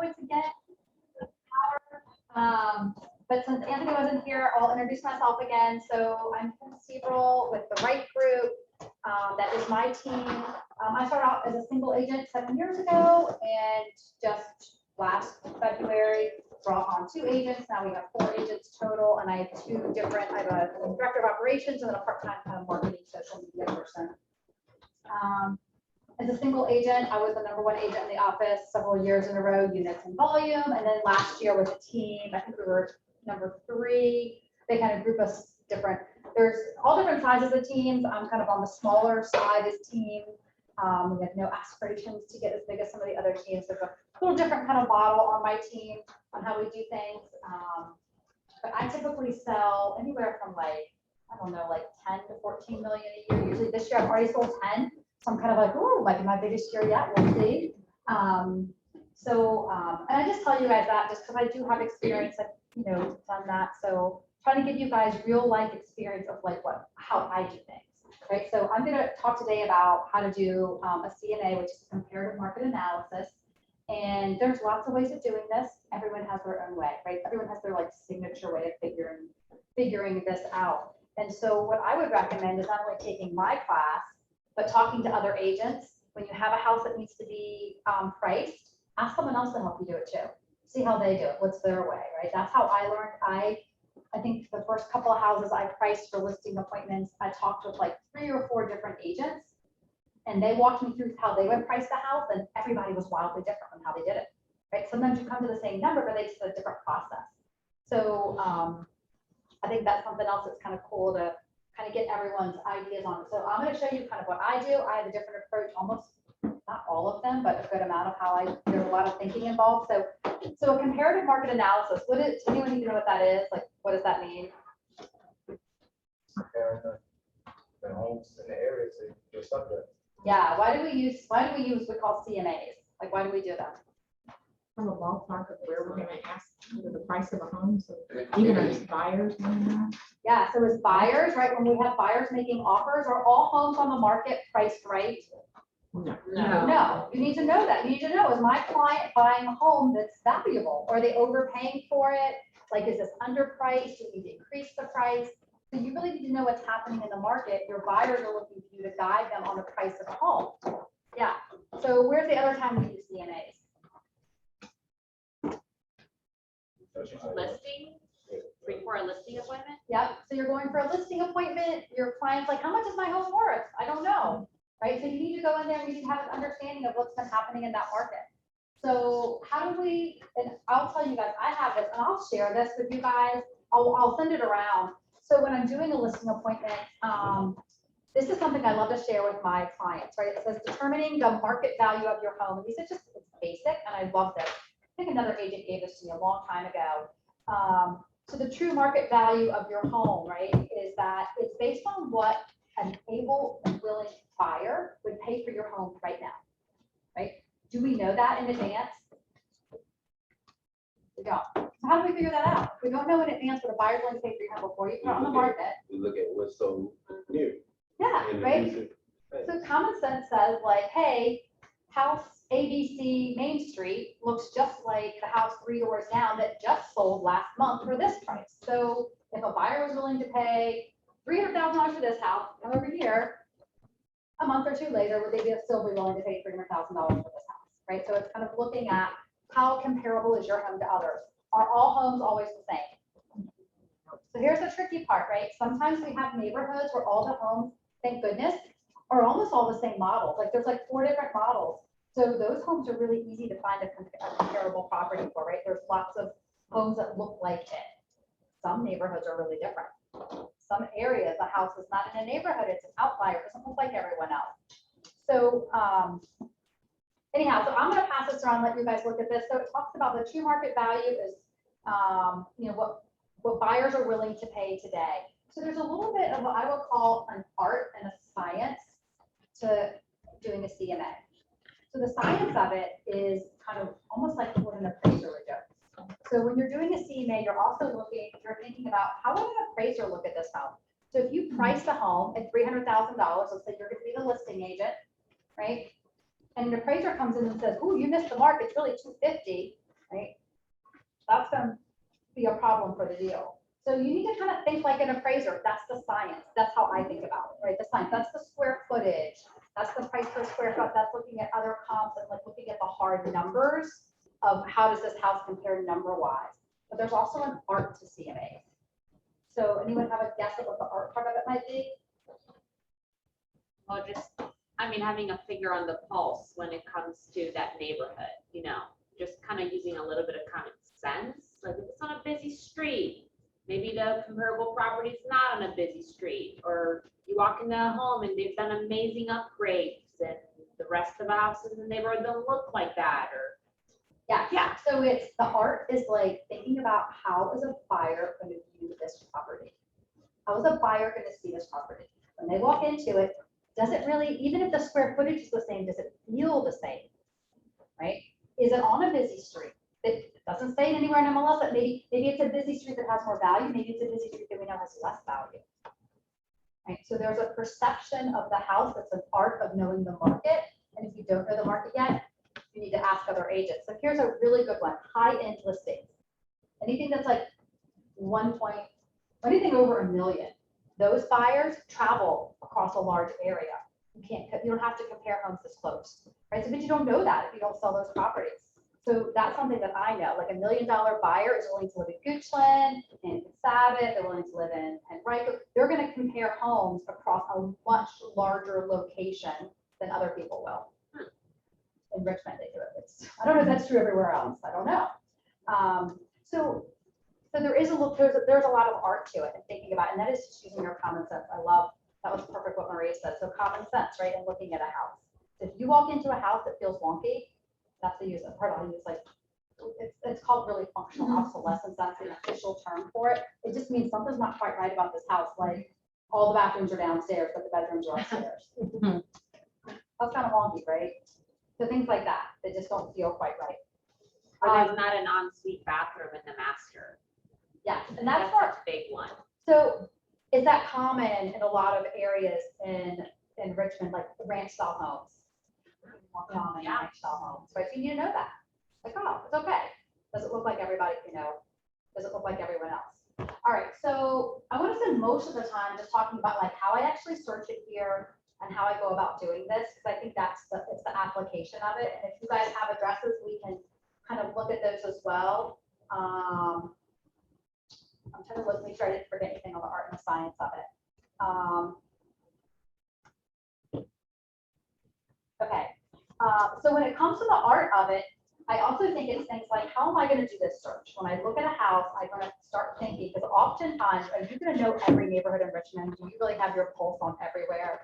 PowerPoints again. But since Anthony wasn't here, I'll introduce myself again. So I'm from Sebrell with the Wright group. That is my team. I started out as a single agent 7 years ago, and just last February brought on 2 agents. Now we have 4 agents total, and I have 2 different. I have a director of operations and then a part-time kind of marketing social media person. As a single agent, I was the #1 agent in the office several years in a row, units and volume. And then last year with a team, I think we were #3. They kind of group us different. There's all different sizes of teams. I'm kind of on the smaller side as team. We have no aspirations to get as big as some of the other teams. There's a little different kind of model on my team on how we do things. But I typically sell anywhere from like, I don't know, like 10 to 14 million a year. Usually this year I've already sold 10. So I'm kind of like, oh, like my biggest year yet, we'll see. And I just tell you guys that just because I do have experience, I've done that. So trying to give you guys real life experience of like how I do things, right? So I'm going to talk today about how to do a CMA, which is comparative market analysis. And there's lots of ways of doing this. Everyone has their own way, right? Everyone has their like signature way of figuring this out. And so what I would recommend is not only taking my class, but talking to other agents. When you have a house that needs to be priced, ask someone else to help you do it too. See how they do it. What's their way, right? That's how I learned. I think the first couple of houses I priced for listing appointments, I talked with like 3 or 4 different agents, and they walked me through how they would price the house, and everybody was wildly different on how they did it, right? Sometimes you come to the same number, but it's a different process. So I think that's something else that's kind of cool to kind of get everyone's ideas on it. So I'm going to show you kind of what I do. I have a different approach, almost not all of them, but a good amount of how there's a lot of thinking involved. So a comparative market analysis, does anyone need to know what that is? Like, what does that mean? Comparing the homes in the areas that you're subject. Yeah, why do we use what we call CMAs? Like, why do we do them? From a ballpark of where we're going to ask for the price of a home, so even as buyers. Yeah, so as buyers, right, when we have buyers making offers, are all homes on the market priced right? No, you need to know that. You need to know, is my client buying a home that's valuable? Are they overpaying for it? Like, is this underpriced? Do we need to increase the price? So you really need to know what's happening in the market. Your buyers are looking for you to guide them on the price of a home. Yeah, so where's the other time we use CMAs? Listing, before a listing appointment? Yep, so you're going for a listing appointment, your client's like, how much is my home worth? I don't know, right? So you need to go in there and you need to have an understanding of what's been happening in that market. So how do we, and I'll tell you guys, I have this, and I'll share this with you guys. I'll send it around. So when I'm doing a listing appointment, this is something I love to share with my clients, right? It says determining the market value of your home. And these are just, it's basic, and I love this. I think another agent gave this to me a long time ago. So the true market value of your home, right, is that it's based on what an able and willing buyer would pay for your home right now, right? Do we know that in advance? We don't. So how do we figure that out? If we don't know in advance what a buyer's willing to pay for your home before you put it on the market. We look at what's so new. Yeah, right? So common sense says like, hey, house ABC Main Street looks just like the house 3 doors down that just sold last month for this price. So if a buyer was willing to pay $300,000 for this house, come over here, a month or 2 later, would they still be willing to pay $300,000 for this house, right? So it's kind of looking at how comparable is your home to others. Are all homes always the same? So here's the tricky part, right? Sometimes we have neighborhoods where all the homes, thank goodness, are almost all the same models. Like there's like 4 different models. So those homes are really easy to find a comparable property for, right? There's lots of homes that look like it. Some neighborhoods are really different. Some areas, the house is not in a neighborhood, it's an outlier, it doesn't look like everyone else. So anyhow, so I'm going to pass this around, let you guys look at this. So it talks about the true market value is, what buyers are willing to pay today. So there's a little bit of what I would call an art and a science to doing a CMA. So the science of it is kind of almost like what an appraiser would do. So when you're doing a CMA, you're thinking about how would an appraiser look at this home? So if you price the home at $300,000, let's say you're going to be the listing agent, right? And an appraiser comes in and says, "Oh, you missed the mark. It's really $250." right? That's gonna be a problem for the deal. So you need to kind of think like an appraiser. That's the science. That's how I think about it, right? The science, that's the square footage. That's the price per square foot. That's looking at other comps and like looking at the hard numbers of how does this house compare number wise. But there's also an art to CMA. So anyone have a guess at what the art part of it might be? Well, just, I mean, having a finger on the pulse when it comes to that neighborhood, you know, just kind of using a little bit of common sense. Like if it's on a busy street, maybe the comparable property is not on a busy street, or you walk into a home and they've done amazing upgrades and the rest of the houses in the neighborhood don't look like that, or. Yeah. So it's, the art is like thinking about how is a buyer going to view this property? How is a buyer going to see this property? When they walk into it, does it really, even if the square footage is the same, does it feel the same? Right? Is it on a busy street? It doesn't say it anywhere in MLS, but maybe it's a busy street that has more value. Maybe it's a busy street that we know has less value. Right? So there's a perception of the house that's an art of knowing the market. And if you don't know the market yet, you need to ask other agents. So here's a really good one, high-end listings. Anything that's like anything over $1 million. Those buyers travel across a large area. You don't have to compare homes this close, right? So, but you don't know that if you don't sell those properties. So that's something that I know, like $1 million buyer is willing to live in Goochland and Sabbath, they're willing to live in Wright. They're going to compare homes across a much larger location than other people will. In Richmond, they do it. I don't know if that's true everywhere else. I don't know. So there is there's a lot of art to it and thinking about it, and that is just using your common sense. I love, that was perfect what Maria said. So common sense, right? And looking at a house. If you walk into a house that feels wonky, that's the use of part. I'll use like, it's called really functional obsolescence. That's the official term for it. It just means something's not quite right about this house. Like all the bathrooms are downstairs, but the bedrooms are upstairs. That's kind of wonky, right? So things like that, that just don't feel quite right. Or there's not an ensuite bathroom in the master. Yes, and that's a big one. So is that common in a lot of areas in Richmond, like ranch style homes? More common in ranch style homes, right? So you need to know that. Like, oh, it's okay. Does it look like everybody, does it look like everyone else? All right, so I want to spend most of the time just talking about like how I actually search it here and how I go about doing this, because I think it's the application of it. And if you guys have addresses, we can kind of look at those as well. I'm trying to make sure I didn't forget anything on the art and the science of it. Okay, so when it comes to the art of it, I also think it's things like, how am I going to do this search? When I look at a house, I'm going to start thinking, because oftentimes, are you going to know every neighborhood in Richmond? Do you really have your pulse on everywhere?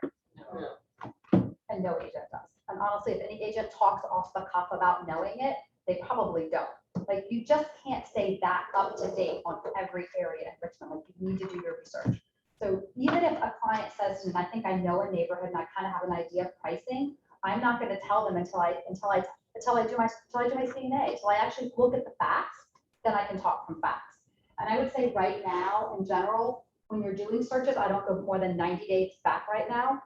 And no agent does. And honestly, if any agent talks off the cuff about knowing it, they probably don't. Like you just can't stay that up to date on every area in Richmond. Like you need to do your research. So even if a client says to me, I think I know a neighborhood and I kind of have an idea of pricing, I'm not going to tell them until I do my CMA, until I actually look at the facts, then I can talk from facts. And I would say right now, in general, when you're doing searches, I don't go more than 90 days back right now.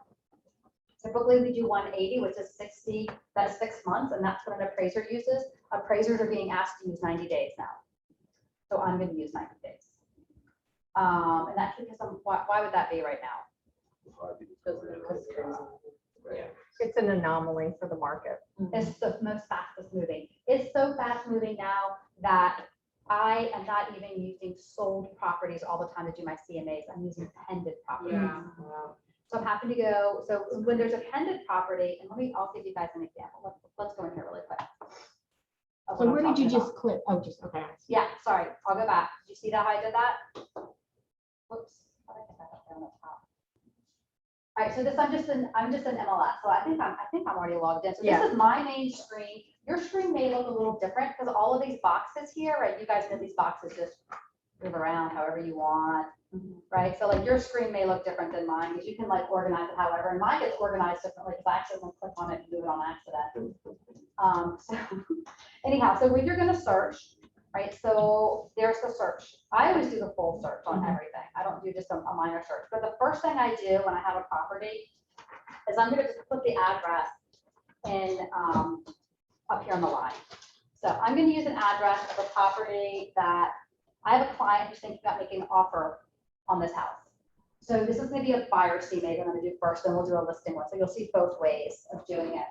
Typically we do 180, which is 60, that's 6 months, and that's what an appraiser uses. Appraisers are being asked to use 90 days now. So I'm going to use 90 days. And that's because why would that be right now? It's an anomaly for the market. It's the most fastest moving. It's so fast moving now that I am not even using sold properties all the time to do my CMAs. I'm using pended properties. Yeah. So I'm happy to go. So when there's a pended property, and I'll give you guys an example. Let's go in here really quick. of So what where I'm did you talking just about. click? Oh, just, okay. I see. Yeah, sorry, I'll go back. Did you see how I did that? Whoops. How did I get that up there on the top? All right, so this, I'm just in MLS. So I think I'm already logged in. So Yeah. this is my main screen. Your screen may look a little different because all of these boxes here, right? You guys know these boxes just move around however you want, right? So like your screen may look different than mine because you can like organize it however, and mine gets organized differently because I accidentally click on it and do it on accident. So anyhow, so when you're going to search, right? So there's the search. I always do the full search on everything. I don't do just a minor search. But the first thing I do when I have a property is I'm going to just put the address in up here on the line. So I'm going to use an address of a property that I have a client who's thinking about making an offer on this house. So this is going to be a buyer CMA that I'm going to do first, then we'll do a listing one. So you'll see both ways of doing it.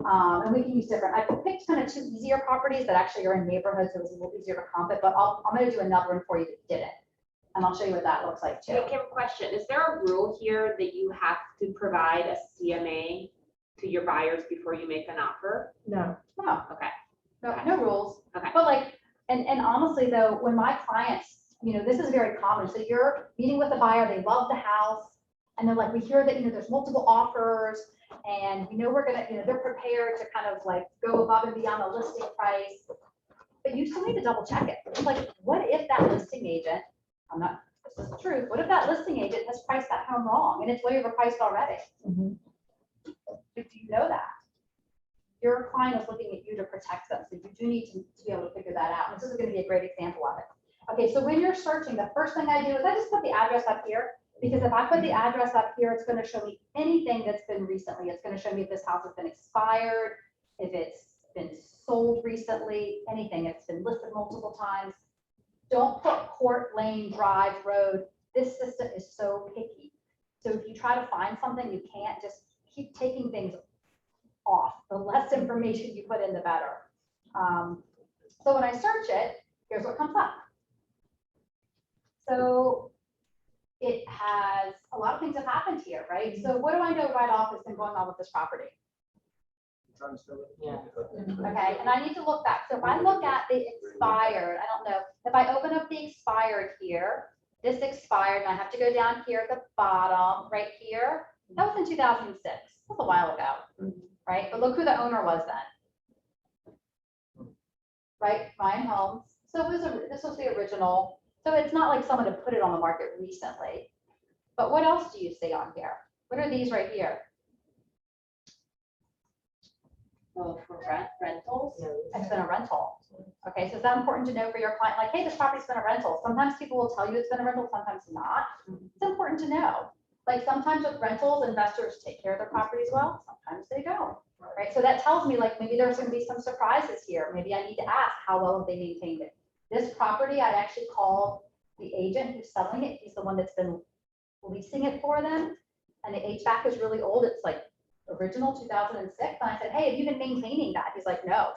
And we can use different, I picked kind of two easier properties that actually are in neighborhoods, so it was a little easier to comp it, but I'm going to do another one for you that did it. And I'll show you what that looks like too. Hey, Kim, question, is there a rule here that you have to provide a CMA to your buyers before you make an offer? No. No, Okay, no rules. Okay. But like, and honestly though, when my clients, this is very common. So you're meeting with a buyer, they love the house, and they're like, we hear that, there's multiple offers, and we're gonna, they're prepared to kind of like go above and beyond the listing price. But you still need to double check it. It's like, what if that listing agent, this is the truth, what if that listing agent has priced that home wrong and it's way overpriced already? Mhm. Do you know that? Your client is looking at you to protect them, so you do need to be able to figure that out. And this is going to be a great example of it. Okay, so when you're searching, the first thing I do is I just put the address up here, because if I put the address up here, it's going to show me anything that's been recently. It's going to show me if this house has been expired, if it's been sold recently, anything. It's been listed multiple times. Don't put Court Lane Drive Road. This system is so picky. So if you try to find something, you can't just keep taking things off. The less information you put in, the better. So when I search it, here's what comes up. So it has, a lot of things have happened here, right? So what do I know right off has been going on with this property? Yeah. Okay, and I need to look back. So if I look at the expired, I don't know, if I open up the expired here, this expired, and I have to go down here at the bottom, right here. That was in 2006. That's a while ago, right? But look who the owner was then. Right, Ryan Holmes. So this was the original. So it's not like someone had put it on the market recently. But what else do you see on here? What are these right here? well, for rentals? It's been a rental. Okay, so is that important to know for your client? Like, hey, this property's been a rental. Sometimes people will tell you it's been a rental, sometimes not. It's important to know. Like sometimes with rentals, investors take care of their properties well, sometimes they don't. Right, so that tells me like maybe there's going to be some surprises here. Maybe I need to ask how well have they maintained it. This property, I actually called the agent who's selling it. He's the one that's been leasing it for them. And the HVAC is really old. It's like original 2006. And I said, hey, have you been maintaining that? He's like, no.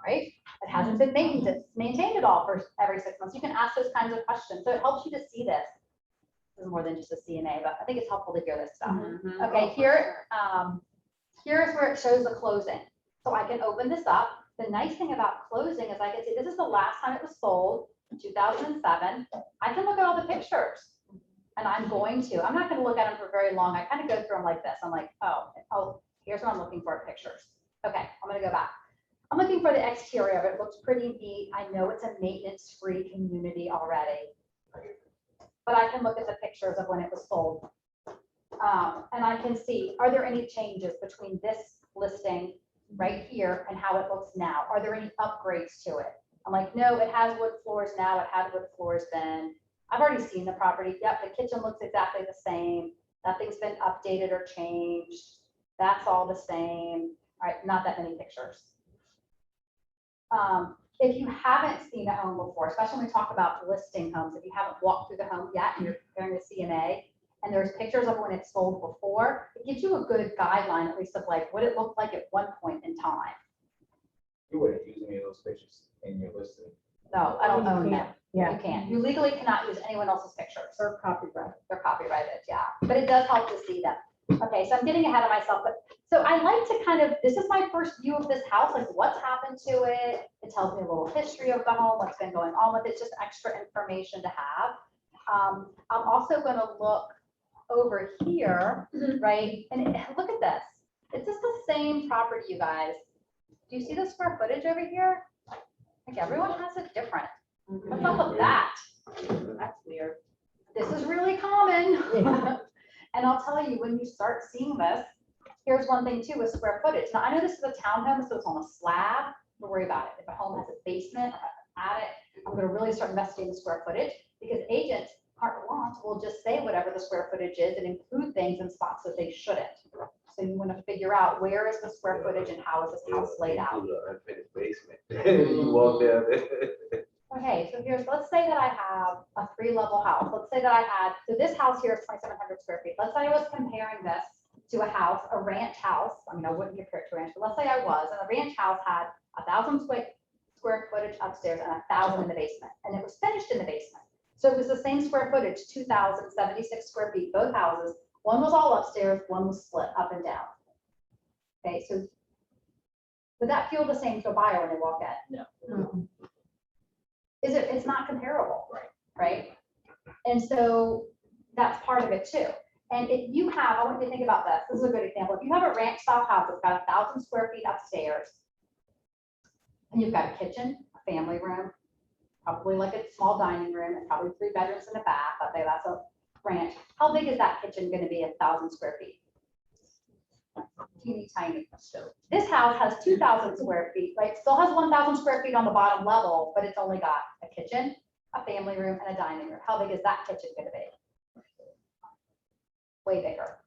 Right? It hasn't been maintained at all for every 6 months. You can ask those kinds of questions. So it helps you to see this. This is more than just a CMA, but I think it's helpful to hear this stuff. Mhm. Okay, here's where it shows the closing. So I can open this up. The nice thing about closing is I can see this is the last time it was sold, in 2007. I can look at all the pictures, and I'm not going to look at them for very long. I kind of go through them like this. I'm like, oh, here's what I'm looking for, pictures. Okay, I'm gonna go back. I'm looking for the exterior of it. It looks pretty neat. I know it's a maintenance-free community already, but I can look at the pictures of when it was sold. And I can see, are there any changes between this listing right here and how it looks now? Are there any upgrades to it? I'm like, no, it has wood floors now. It had wood floors then. I've already seen the property. Yep, the kitchen looks exactly the same. Nothing's been updated or changed. That's all the same. All right, not that many pictures. If you haven't seen a home before, especially when we talk about listing homes, if you haven't walked through the home yet and you're comparing the CMA, and there's pictures of when it's sold before, it gives you a good guideline, at least of like what it looked like at one point in time. You wouldn't use any of those pictures in your listing. No, I don't You own them. can't. Yeah. You can't. You legally cannot use anyone else's pictures. Or copyright. They're copyrighted, yeah. But it does help to see them. Okay, so I'm getting ahead of myself, but so I like to kind of, this is my first view of this house, like what's happened to it. It tells me a little history of the home, what's been going on with it, just extra information to have. I'm also going to look over here, right? And look at this. It's just the same property, you guys. Do you see the square footage over here? Like everyone has it different. What's up with that? That's weird. This is really common. And I'll tell you, when you start seeing this, here's one thing too with square footage. Now, I know this is a townhome, so it's on a slab. Don't worry about it. If a home has a basement or an attic, I'm going to really start investigating the square footage, because agents carte blanche will just say whatever the square footage is and include things in spots that they shouldn't. So you want to figure out where is the square footage and how is this house laid out. Unfinished basement. You walk down there. Okay, so let's say that I have a 3-level house. Let's say that I had, so this house here is 2,700 square feet. Let's say I was comparing this to a house, a ranch house. I mean, I wouldn't compare it to a ranch, but let's say I was, and the ranch house had 1,000 square footage upstairs and 1,000 in the basement, and it was finished in the basement. So it was the same square footage, 2,076 square feet, both houses. One was all upstairs, one was split up and down. Okay, so would that feel the same to a buyer when they walk in? No. It's not comparable. Right. Right? And so that's part of it too. And if you have, I want you to think about this. This is a good example. If you have a ranch style house that's got 1,000 square feet upstairs, and you've got a kitchen, a family room, probably like a small dining room, and probably 3 bedrooms and a bath. I think that's a ranch. How big is that kitchen going to be? 1,000 square feet. Teeny tiny. This house has 2,000 square feet, right? Still has 1,000 square feet on the bottom level, but it's only got a kitchen, a family room, and a dining room. How big is that kitchen going to be? Way bigger.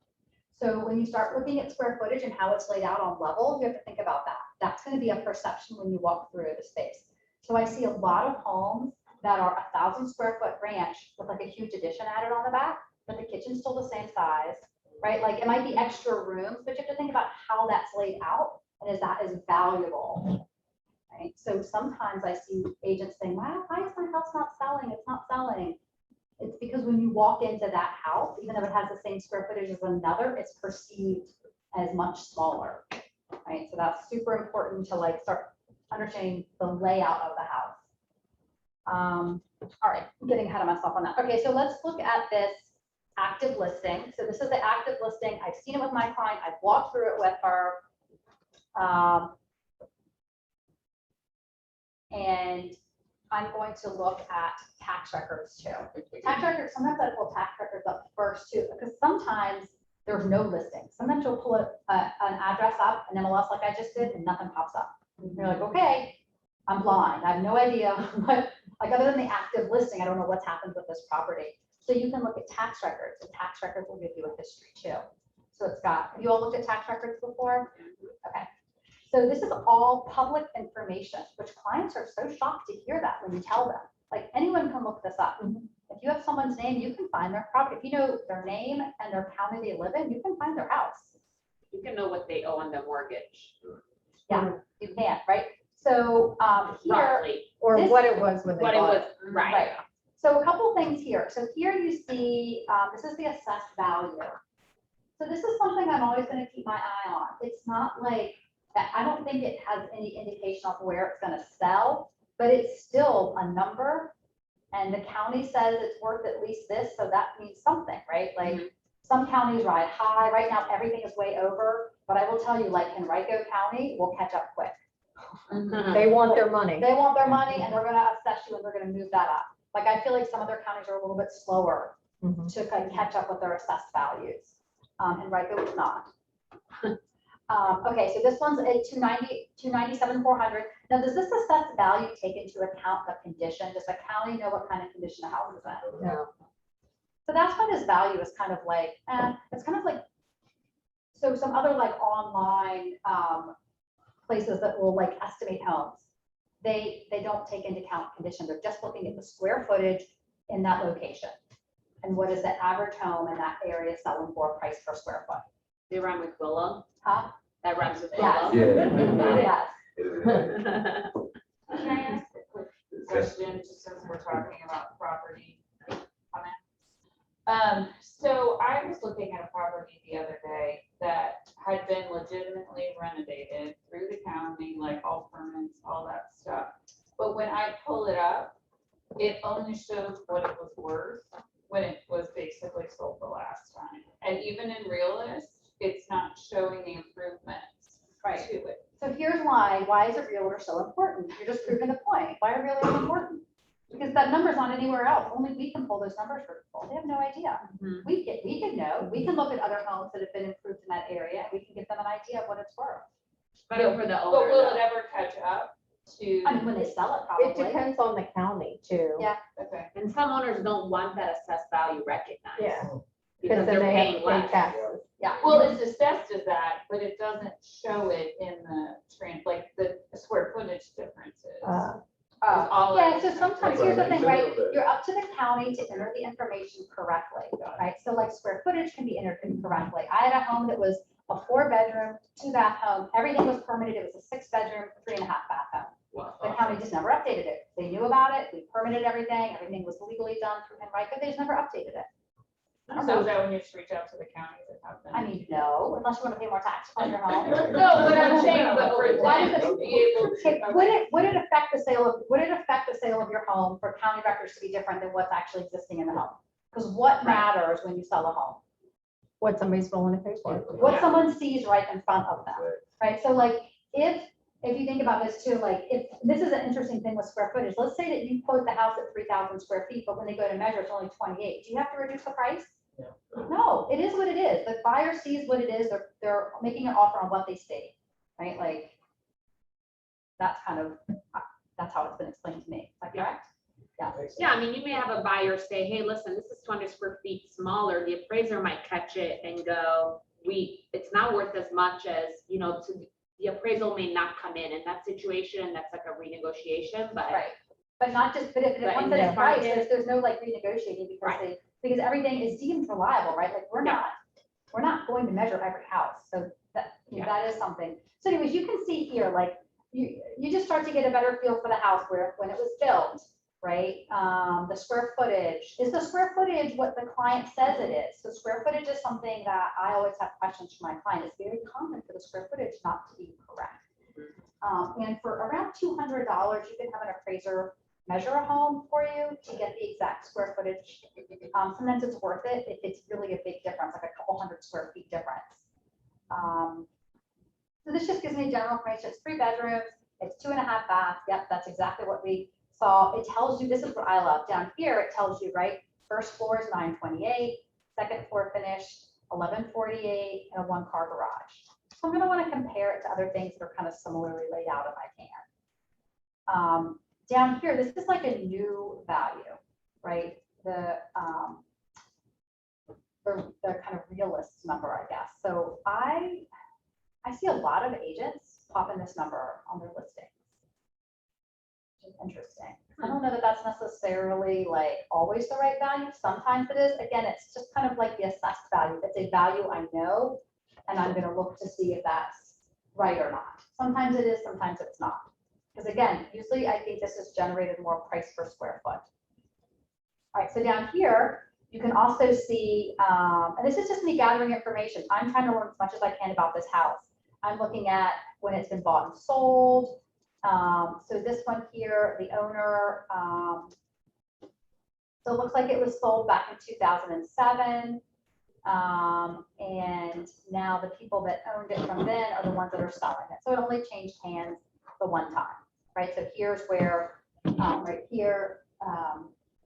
So when you start looking at square footage and how it's laid out on levels, you have to think about that. That's going to be a perception when you walk through the space. So I see a lot of homes that are 1,000 square foot ranch with like a huge addition added on the back, but the kitchen's still the same size, right? Like it might be extra rooms, but you have to think about how that's laid out and that is valuable, right? So sometimes I see agents saying, wow, why is my house not selling? It's not selling. It's because when you walk into that house, even though it has the same square footage as another, it's perceived as much smaller, right? So that's super important to like start understanding the layout of the house. All right, I'm getting ahead of myself on that. Okay, so let's look at this active listing. So this is the active listing. I've seen it with my client. I've walked through it with her. And I'm going to look at tax records too. Tax records, sometimes I pull tax records up first too, because sometimes there's no listing. Sometimes you'll pull an address up, an MLS like I just did, and nothing pops up. You're like, okay, I'm blind. I have no idea what, like other than the active listing, I don't know what's happened with this property. So you can look at tax records, and tax records will give you a history too. So it's got, have you all looked at tax records before? Okay. So this is all public information, which clients are so shocked to hear that when you tell them. Like anyone can look this up. If you have someone's name, you can find their property. If you know their name and their county they live in, you can find their house. You can know what they owe on the mortgage. Yeah, you can, right? So here, Roughly, Or This- what it was when they what it bought was, it. right. So a couple things here. So here you see, this is the assessed value. So this is something I'm always going to keep my eye on. It's not like, I don't think it has any indication of where it's going to sell, but it's still a number. And the county says it's worth at least this, so that means something, right? Like some counties ride high. Right now, everything is way over. But I will tell you, like Henrico County will catch up quick. They want their money. They want their money and they're going to assess you and they're going to move that up. Like I feel like some other counties are a little bit slower Mhm. to kind of catch up with their assessed values. And Rico is not. Okay, so this one's at 297,400. Now, does this assessed value take into account the condition? Does the county know what kind of condition the house is in? No. So that's why this value is kind of like, it's kind of like, so some other like online places that will like estimate homes. They don't take into account condition. They're just looking at the square footage in that location. And what is the average home in that area selling for price per square foot? They rhyme with Willow. Huh? That rhymes with Yes. Willow. Yes. Can I ask a quick question, just since we're talking about property? So I was looking at a property the other day that had been legitimately renovated through the county, like all permits, all that stuff. But when I pull it up, it only shows what it was worth when it was basically sold the last time. And even in Realist, it's not showing the improvements Right. to it. So here's why is a realtor so important? You're just proving the point. Why are realtors important? Because that number's not anywhere else. Only we can pull those numbers for people. They have no idea. Mhm. We can know. We can look at other homes that have been improved in that area and we can give them an idea of what it's worth. Better for the But owner. will it though. ever catch up to? I mean, when they sell it, It probably. depends on the county too. Yeah. Okay. And some owners don't want that assessed value recognized. Yeah. because then they're they paying have to pay less. taxes. Yeah. Well, it's assessed as that, but it doesn't show it in the like the square footage differences. all Yeah, of so it. sometimes, That's here's the what thing, I right, said, but- you're up to the county to enter the information correctly, right? So like square footage can be entered incorrectly. I had a home that was a 4-bedroom, 2-bath home, everything was permitted, it was a 6-bedroom, 3.5-bath home. The county just never updated it. They knew about it, we permitted everything was legally done through him, right, but they just never updated it. So is that when you just reach out to the counties and have them? I mean, no, unless you want to pay more tax on your home. No, but I'm saying, but for Why does them to it- be able Okay, to. would it affect the sale of your home for county records to be different than what's actually existing in the home? Because what matters when you sell a home? What somebody's willing to pay for. What someone sees right in front of them, right? So like, if you think about this too, like, if, this is an interesting thing with square footage, let's say that you quote the house at 3,000 square feet, but when they go to measure, it's only 28. Do you have to reduce the price? No, it is what it is. The buyer sees what it is. They're making an offer on what they see, right? Like, that's kind of, that's how it's been explained to me. Is that correct? Yeah, I mean, you may have a buyer say, hey, listen, this is 200 square feet smaller. The appraiser might catch it and go, it's not worth as much as, the appraisal may not come in that situation. That's like a renegotiation, but. Right. But not just, but if But once in it's this priced, market- there's no like renegotiating because everything is deemed reliable, right? Like, we're not going to measure every house. So that is something. So anyways, you can see here, like, you just start to get a better feel for the house when it was built, right? The square footage, is the square footage what the client says it is? So square footage is something that I always have questions from my client. It's very common for the square footage not to be correct. And for around $200, you can have an appraiser measure a home for you to get the exact square footage. Sometimes it's worth it if it's really a big difference, like a couple hundred square feet difference. So this just gives me general information. It's 3 bedrooms, it's 2.5 baths. Yep, that's exactly what we saw. It tells you, this is what I love. Down here, it tells you, right, first floor is 928, second floor finished 1148, and a 1-car garage. So I'm going to want to compare it to other things that are kind of similarly laid out if I can. Down here, this is like a new value, right? The kind of realist number, I guess. So I see a lot of agents popping this number on their listings. Which is interesting. I don't know that that's necessarily like always the right value. Sometimes it is. Again, it's just kind of like the assessed value. It's a value I know, and I'm going to look to see if that's right or not. Sometimes it is, sometimes it's not. Because again, usually I think this has generated more price per square foot. All right, so down here, you can also see, and this is just me gathering information. I'm trying to learn as much as I can about this house. I'm looking at when it's been bought and sold. So this one here, the owner, so it looks like it was sold back in 2007. And now the people that owned it from then are the ones that are selling it. So it only changed hands the one time, right? So here's where, right here,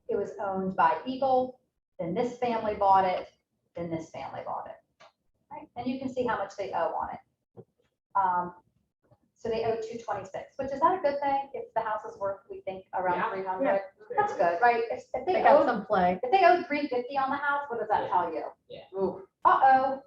it was owned by Eagle, then this family bought it, then this family bought it, right? And you can see how much they owe on it. So they owe 226, which is that a good thing? If the house is worth, we think around Yeah. 300, that's good, right? If They they got owe, some play. if they owe 350 on the house, what does that tell you? Ooh. Uh-oh,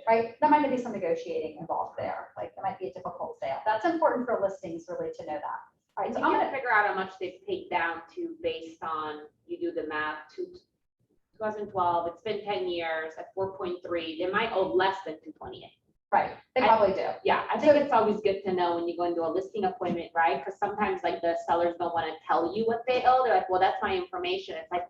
right? There might be some negotiating involved there. Like, it might be a difficult sale. That's important for listings really to know that. All right, You so I'm can gonna, figure out how much they've paid down to based on, you do the math, 2012, it's been 10 years at 4.3, they might owe less than 228. right, they I- probably do. Yeah, I think it's always good to know when you go into a listing appointment, right? Because sometimes like the sellers don't want to tell you what they owe. They're like, well, that's my information. It's like,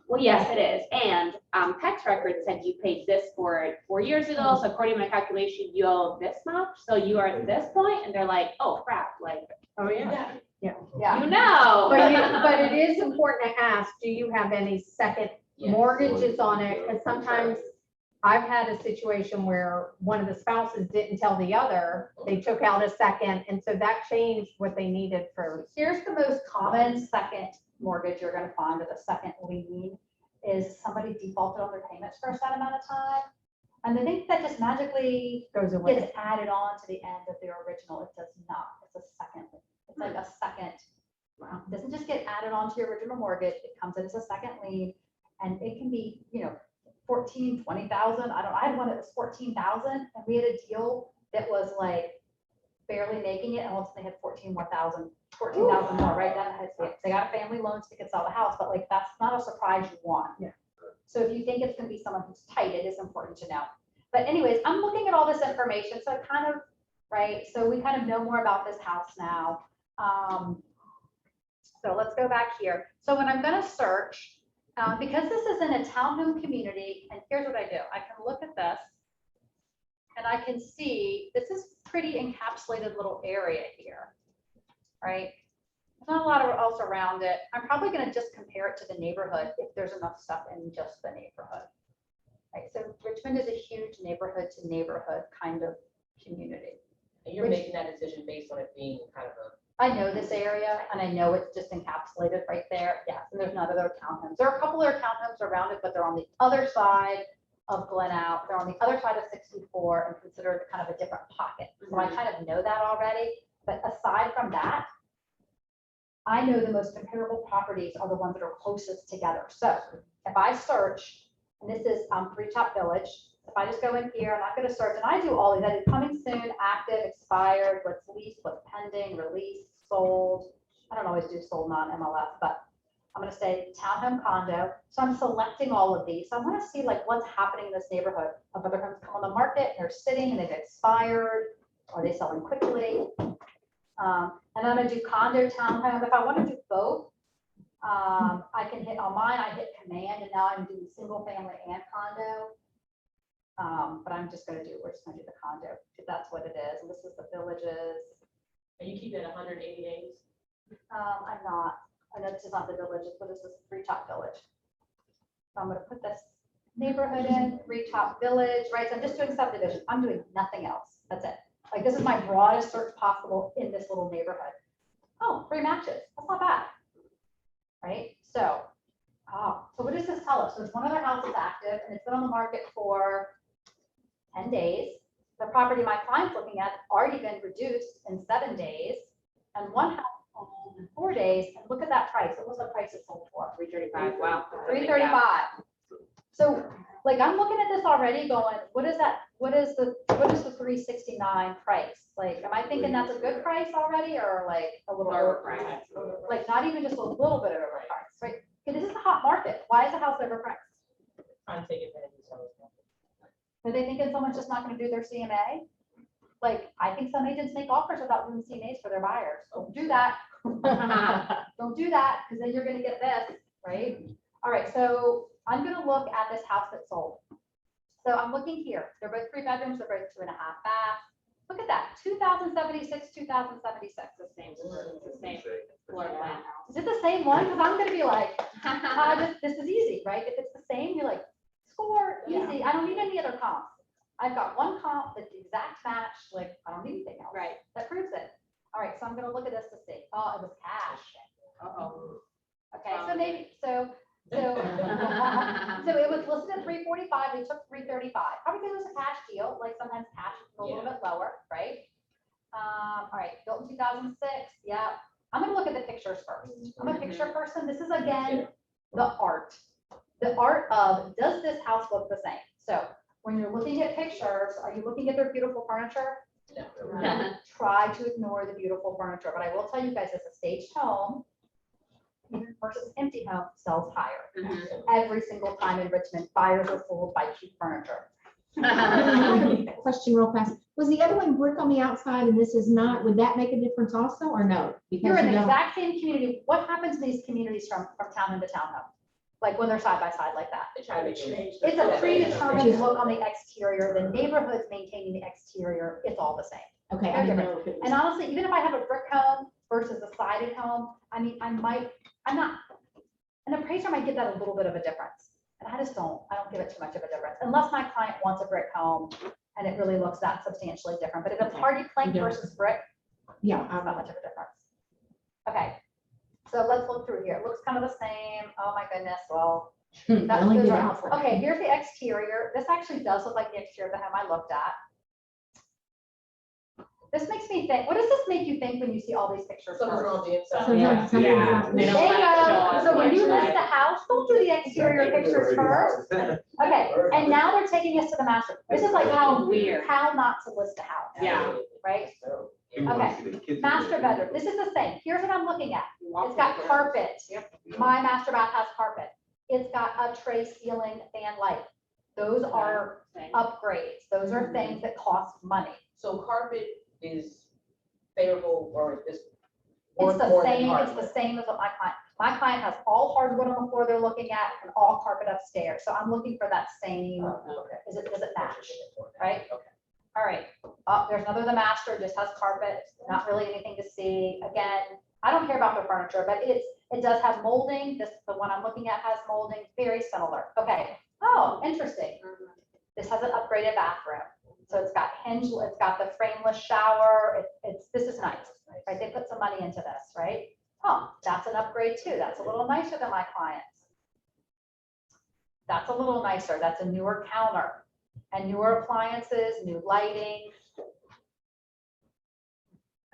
well, yes, it is. And tax records said you paid this for it 4 years ago. So according to my calculation, you owe this much. So you are at this point, and they're like, oh crap, like, Oh, yeah. Yeah, you know. But it is important to ask, do you have any second mortgages on it? Because sometimes I've had a situation where one of the spouses didn't tell the other, they took out a second, and so that changed what they needed for. here's the most common second mortgage you're gonna find with a second lien is somebody defaulted on their payments for a set amount of time. And they think that just magically Goes away. gets added on to the end of their original. It does not. It's a second. It's like a second. It doesn't just get added on to your original mortgage. It comes in as a second lien, and it can be, 14, 20,000. I had one that was 14,000, and we had a deal that was like barely making it, and once they had 14,000 more, right? They got a family loan so they could sell the house, but like, that's not a surprise you want. Yeah. So if you think it's gonna be someone who's tight, it is important to know. But anyways, I'm looking at all this information, so I kind of, right, so we kind of know more about this house now. So let's go back here. So when I'm gonna search, because this is in a townhome community, and here's what I do. I can look at this, and I can see, this is pretty encapsulated little area here, right? There's not a lot else around it. I'm probably gonna just compare it to the neighborhood if there's enough stuff in just the neighborhood. Right, so Richmond is a huge neighborhood to neighborhood kind of community. And you're making that decision based on it being kind of a. I know this area and I know it's just encapsulated right there. Yes, and there's not other townhomes. There are a couple other townhomes around it, but they're on the other side of Glenouth. They're on the other side of 64 and considered kind of a different pocket. So I kind of know that already. But aside from that, I know the most comparable properties are the ones that are closest together. So if I search, and this is Treetop Village, if I just go in here, I'm not going to search, and I do all these. I do coming soon, active, expired, what's leased, what's pending, released, sold. I don't always do sold non-MLS, but I'm going to say townhome condo. So I'm selecting all of these. So I want to see like what's happening in this neighborhood. Of other homes come on the market, and they're sitting and they've expired. Are they selling quickly? And then I'm going to do condo, townhome. If I want to do both, I can hit on mine. I hit command, and now I'm doing single family and condo. But I'm just going to do, we're just going to do the condo because that's what it is. And this is the villages. And you keep it 180 days? I'm not. I know this is not the villages, but this is Treetop Village. So I'm going to put this neighborhood in, Treetop Village, right? So I'm just doing subdivision. I'm doing nothing else. That's it. Like this is my broadest search possible in this little neighborhood. Oh, 3 matches. That's not bad. Right? So, so what does this tell us? So there's one other house that's active and it's been on the market for 10 days. The property my client's looking at already been reduced in 7 days, and one house sold in 4 days. And look at that price. What was the price it sold for? 335. Wow. 335. So like I'm looking at this already going, what is that? What is the 369 price? Like, am I thinking that's a good price already, or like a little overpriced? Like not even just a little bit of overpriced, right? Okay, this is a hot market. Why is the house overpriced? Trying to take advantage of some of them. Are they thinking someone's just not going to do their CMA? Like, I think some agents make offers without doing CMAs for their buyers. Don't do that. Don't do that, because then you're going to get this, right? All right, so I'm going to look at this house that sold. So I'm looking here. They're both 3 bedrooms. They're both 2.5 baths. Look at that, 2076, 2076. The same floor plan. Is it the same one? Because I'm going to be like, this is easy, right? If it's the same, you're like, score, easy. I don't need any other comps. I've got one comp that's the exact match. Like, I don't need anything else. Right. That proves it. All right, so I'm going to look at this to see. Oh, it was cash. Uh-oh. Okay, so maybe, so it was listed at 345. They took 335. Probably because it was a cash deal. Like sometimes cash is a little bit lower, right? All right, built in 2006. Yeah. I'm going to look at the pictures first. I'm a picture person. This is again the art. The art of, does this house look the same? So when you're looking at pictures, are you looking at their beautiful furniture? No. Try to ignore the beautiful furniture, but I will tell you guys, as a staged home versus empty home sells higher. Every single time in Richmond, buyers are fooled by cheap furniture. Question real fast. Was the other one brick on the outside and this is not? Would that make a difference also, or no? Because You're in you the don't- exact same community. What happens in these communities from townhome to townhome? Like when they're side by side like that? They try to change. It's a predetermined look on the exterior. The neighborhood's maintaining the exterior. It's all the same. Okay, I didn't know if it was. And honestly, even if I have a brick home versus a sided home, I mean, an appraiser might give that a little bit of a difference. And I don't give it too much of a difference unless my client wants a brick home and it really looks that substantially different. But if it's hardy plank versus brick, Yeah, it's not much of a difference. Okay, so let's look through here. It looks kind of the same. Oh my goodness, well, that's only good. did Right. outside. Okay, here's the exterior. This actually does look like the exterior of the home I looked at. This makes me think, what does this make you think when you see all these pictures? Something's wrong with the inside. So Yeah. something's Yeah. not- They There don't you let it show go. us. So when you list the house, don't do the exterior pictures first. Okay, and now they're taking us to the master. This is like how Weird. how not to list a house. Yeah. Right? People wanna see the kids in Master there. bedroom. This is the same. Here's what I'm looking at. It's got carpet. My master bath has carpet. It's got a tray ceiling fan light. Those are upgrades. Those are things that cost money. So carpet is favorable or is It's worth the more than same, it's hardwood? the same as what my client has all hardwood on the floor they're looking at and all carpet upstairs. So I'm looking for that same, Okay. does it match? Right? Okay. All right, there's another, the master just has carpet, not really anything to see. Again, I don't care about the furniture, but it does have molding. The one I'm looking at has molding, very similar. Okay, oh, interesting. This has an upgraded bathroom. So it's got it's got the frameless shower. This is nice, right? They put some money into this, right? Oh, that's an upgrade too. That's a little nicer than my client's. That's a little nicer. That's a newer counter and newer appliances, new lighting.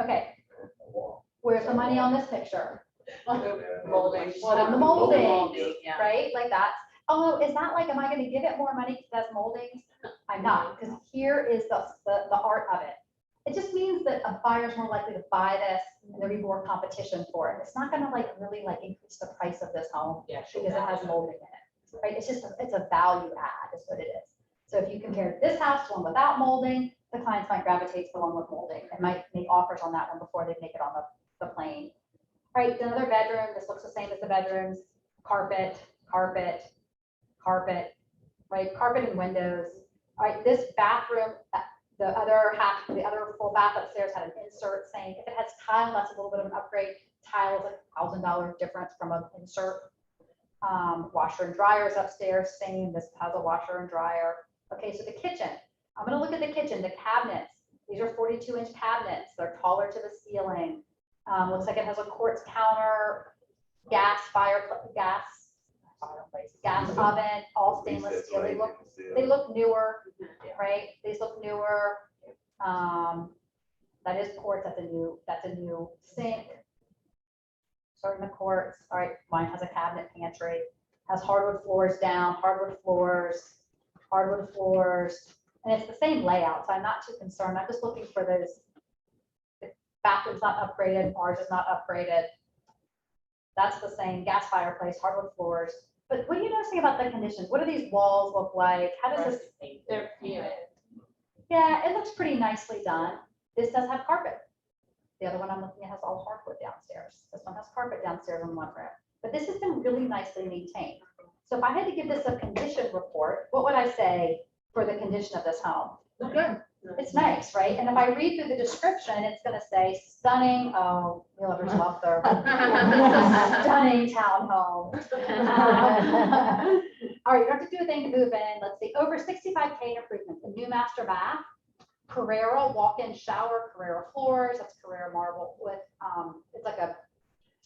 Okay, where's the money on this picture? Molding. On the molding, Yeah. right? Like that. Oh, is that like, am I gonna give it more money because it has moldings? I'm not, because here is the art of it. It just means that a buyer's more likely to buy this and there'll be more competition for it. It's not gonna like really like increase the price of this home Yeah, sure. because it has molding in it, right? It's just, it's a value add is what it is. So if you compare this house to one without molding, the clients might gravitate to the one with molding and might make offers on that one before they make it on the plane. All right, another bedroom. This looks the same as the bedrooms. Carpet, carpet, carpet, right? Carpet and windows. All right, this bathroom, the other half, the other full bath upstairs had an insert saying if it has tile, that's a little bit of an upgrade. Tile is like $1,000 difference from an insert. Washer and dryers upstairs, same. This has a washer and dryer. Okay, so the kitchen. I'm going to look at the kitchen, the cabinets. These are 42-inch cabinets. They're taller to the ceiling. Looks like it has a quartz counter, gas oven, all stainless steel. They look newer, right? These look newer. That is quartz. That's a new sink. Starting the quartz. All right, mine has a cabinet pantry. Has hardwood floors down, hardwood floors, and it's the same layout. So I'm not too concerned. I'm just looking for those. Bathroom's not upgraded, ours is not upgraded. That's the same, gas fireplace, hardwood floors. But what are you noticing about the conditions? What do these walls look like? How does this? They're painted. Yeah, it looks pretty nicely done. This does have carpet. The other one I'm looking at has all hardwood downstairs. This one has carpet downstairs in one room. But this has been really nicely maintained. So if I had to give this a condition report, what would I say for the condition of this home? Good. It's nice, right? And if I read through the description, it's going to say stunning. Oh, realtors love their stunning townhome. All right, you don't have to do a thing to move in. Let's see, over 65K in improvements. A new master bath, Carrera walk-in shower, Carrera floors. That's Carrera marble with it's like a,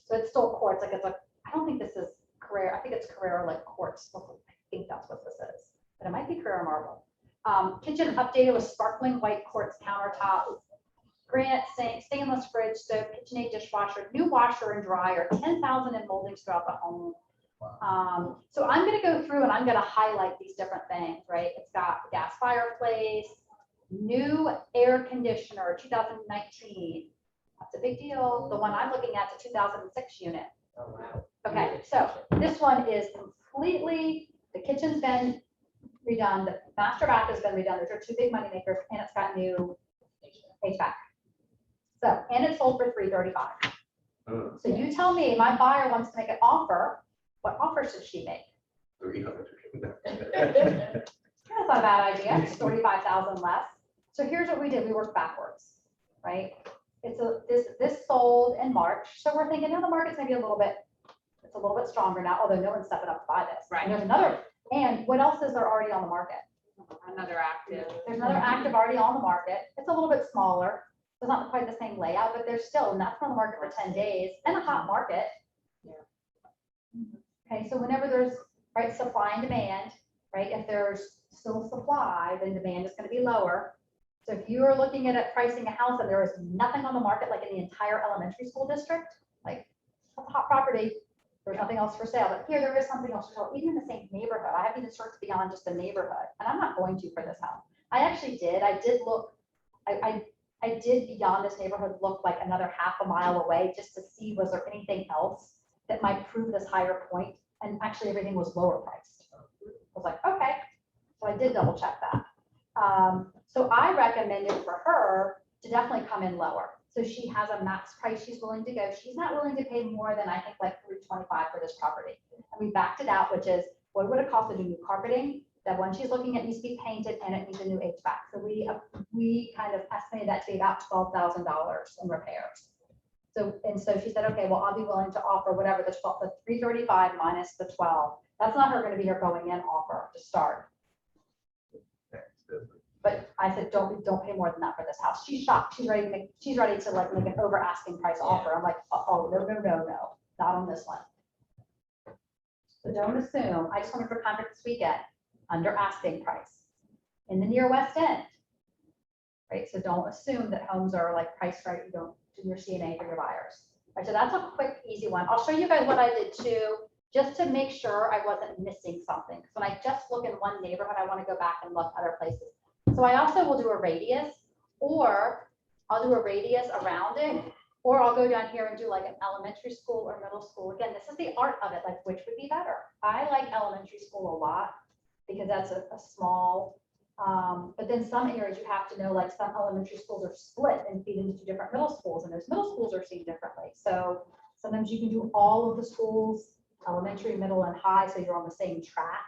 so it's still quartz. Like it's a, I don't think this is Carrera. I think it's Carrera like quartz. I think that's what this is, but it might be Carrera marble. Kitchen updated with sparkling white quartz countertops, granite sink, stainless fridge, soap, KitchenAid dishwasher, new washer and dryer, 10,000 in moldings throughout the home. So I'm going to go through and I'm going to highlight these different things, right? It's got gas fireplace, new air conditioner, 2019. That's a big deal. The one I'm looking at is a 2006 unit. Oh, wow. Okay, so this one is completely, the kitchen's been redone, the master bath has been redone. Those are two big money makers, and it's got new HVAC. So, and it's sold for $335. So you tell me, my buyer wants to make an offer. What offer should she make? 300. That's not a bad idea. It's 35,000 less. So here's what we did. We worked backwards, right? This sold in March. So we're thinking, no, the market's maybe it's a little bit stronger now, although no one's stepping up to buy this. Right. And there's another. And what else is there already on the market? Another active. There's another active already on the market. It's a little bit smaller. It's not quite the same layout, but there's still enough on the market for 10 days and a hot market. Okay, so whenever there's right supply and demand, right? If there's still supply, then demand is going to be lower. So if you are looking at pricing a house and there is nothing on the market, like in the entire elementary school district, like that's a hot property. There's nothing else for sale, but here there is something else for sale, even in the same neighborhood. I haven't even searched beyond just the neighborhood, and I'm not going to for this house. I actually did, I did look, I did beyond this neighborhood look like another half a mile away just to see was there anything else that might prove this higher point, and actually everything was lower priced. I was like, okay, so I did double check that. So I recommended for her to definitely come in lower. So she has a max price she's willing to go. She's not willing to pay more than I think like $325 for this property. And we backed it out, which is what would it cost to do new carpeting? That one she's looking at needs to be painted and it needs a new HVAC. So we kind of estimated that to be about $12,000 in repairs. So, and so she said, okay, well, I'll be willing to offer whatever the 335 minus the 12. That's not her going to be her going in offer to start. But I said, don't pay more than that for this house. She's shocked. She's ready to like make an over asking price offer. I'm like, oh, no, not on this one. So don't assume. I just went for contract this weekend under asking price in the near West End. Right. So don't assume that homes are like priced right. You don't do your CMA for your buyers. All right. So that's a quick, easy one. I'll show you guys what I did too, just to make sure I wasn't missing something. So when I just look in one neighborhood, I want to go back and look other places. So I also will do a radius, or I'll do a radius around it, or I'll go down here and do like an elementary school or middle school. Again, this is the art of it, like which would be better. I like elementary school a lot because that's a small, but then some areas you have to know, like some elementary schools are split and feed into different middle schools, and those middle schools are seen differently. So sometimes you can do all of the schools, elementary, middle, and high, so you're on the same track.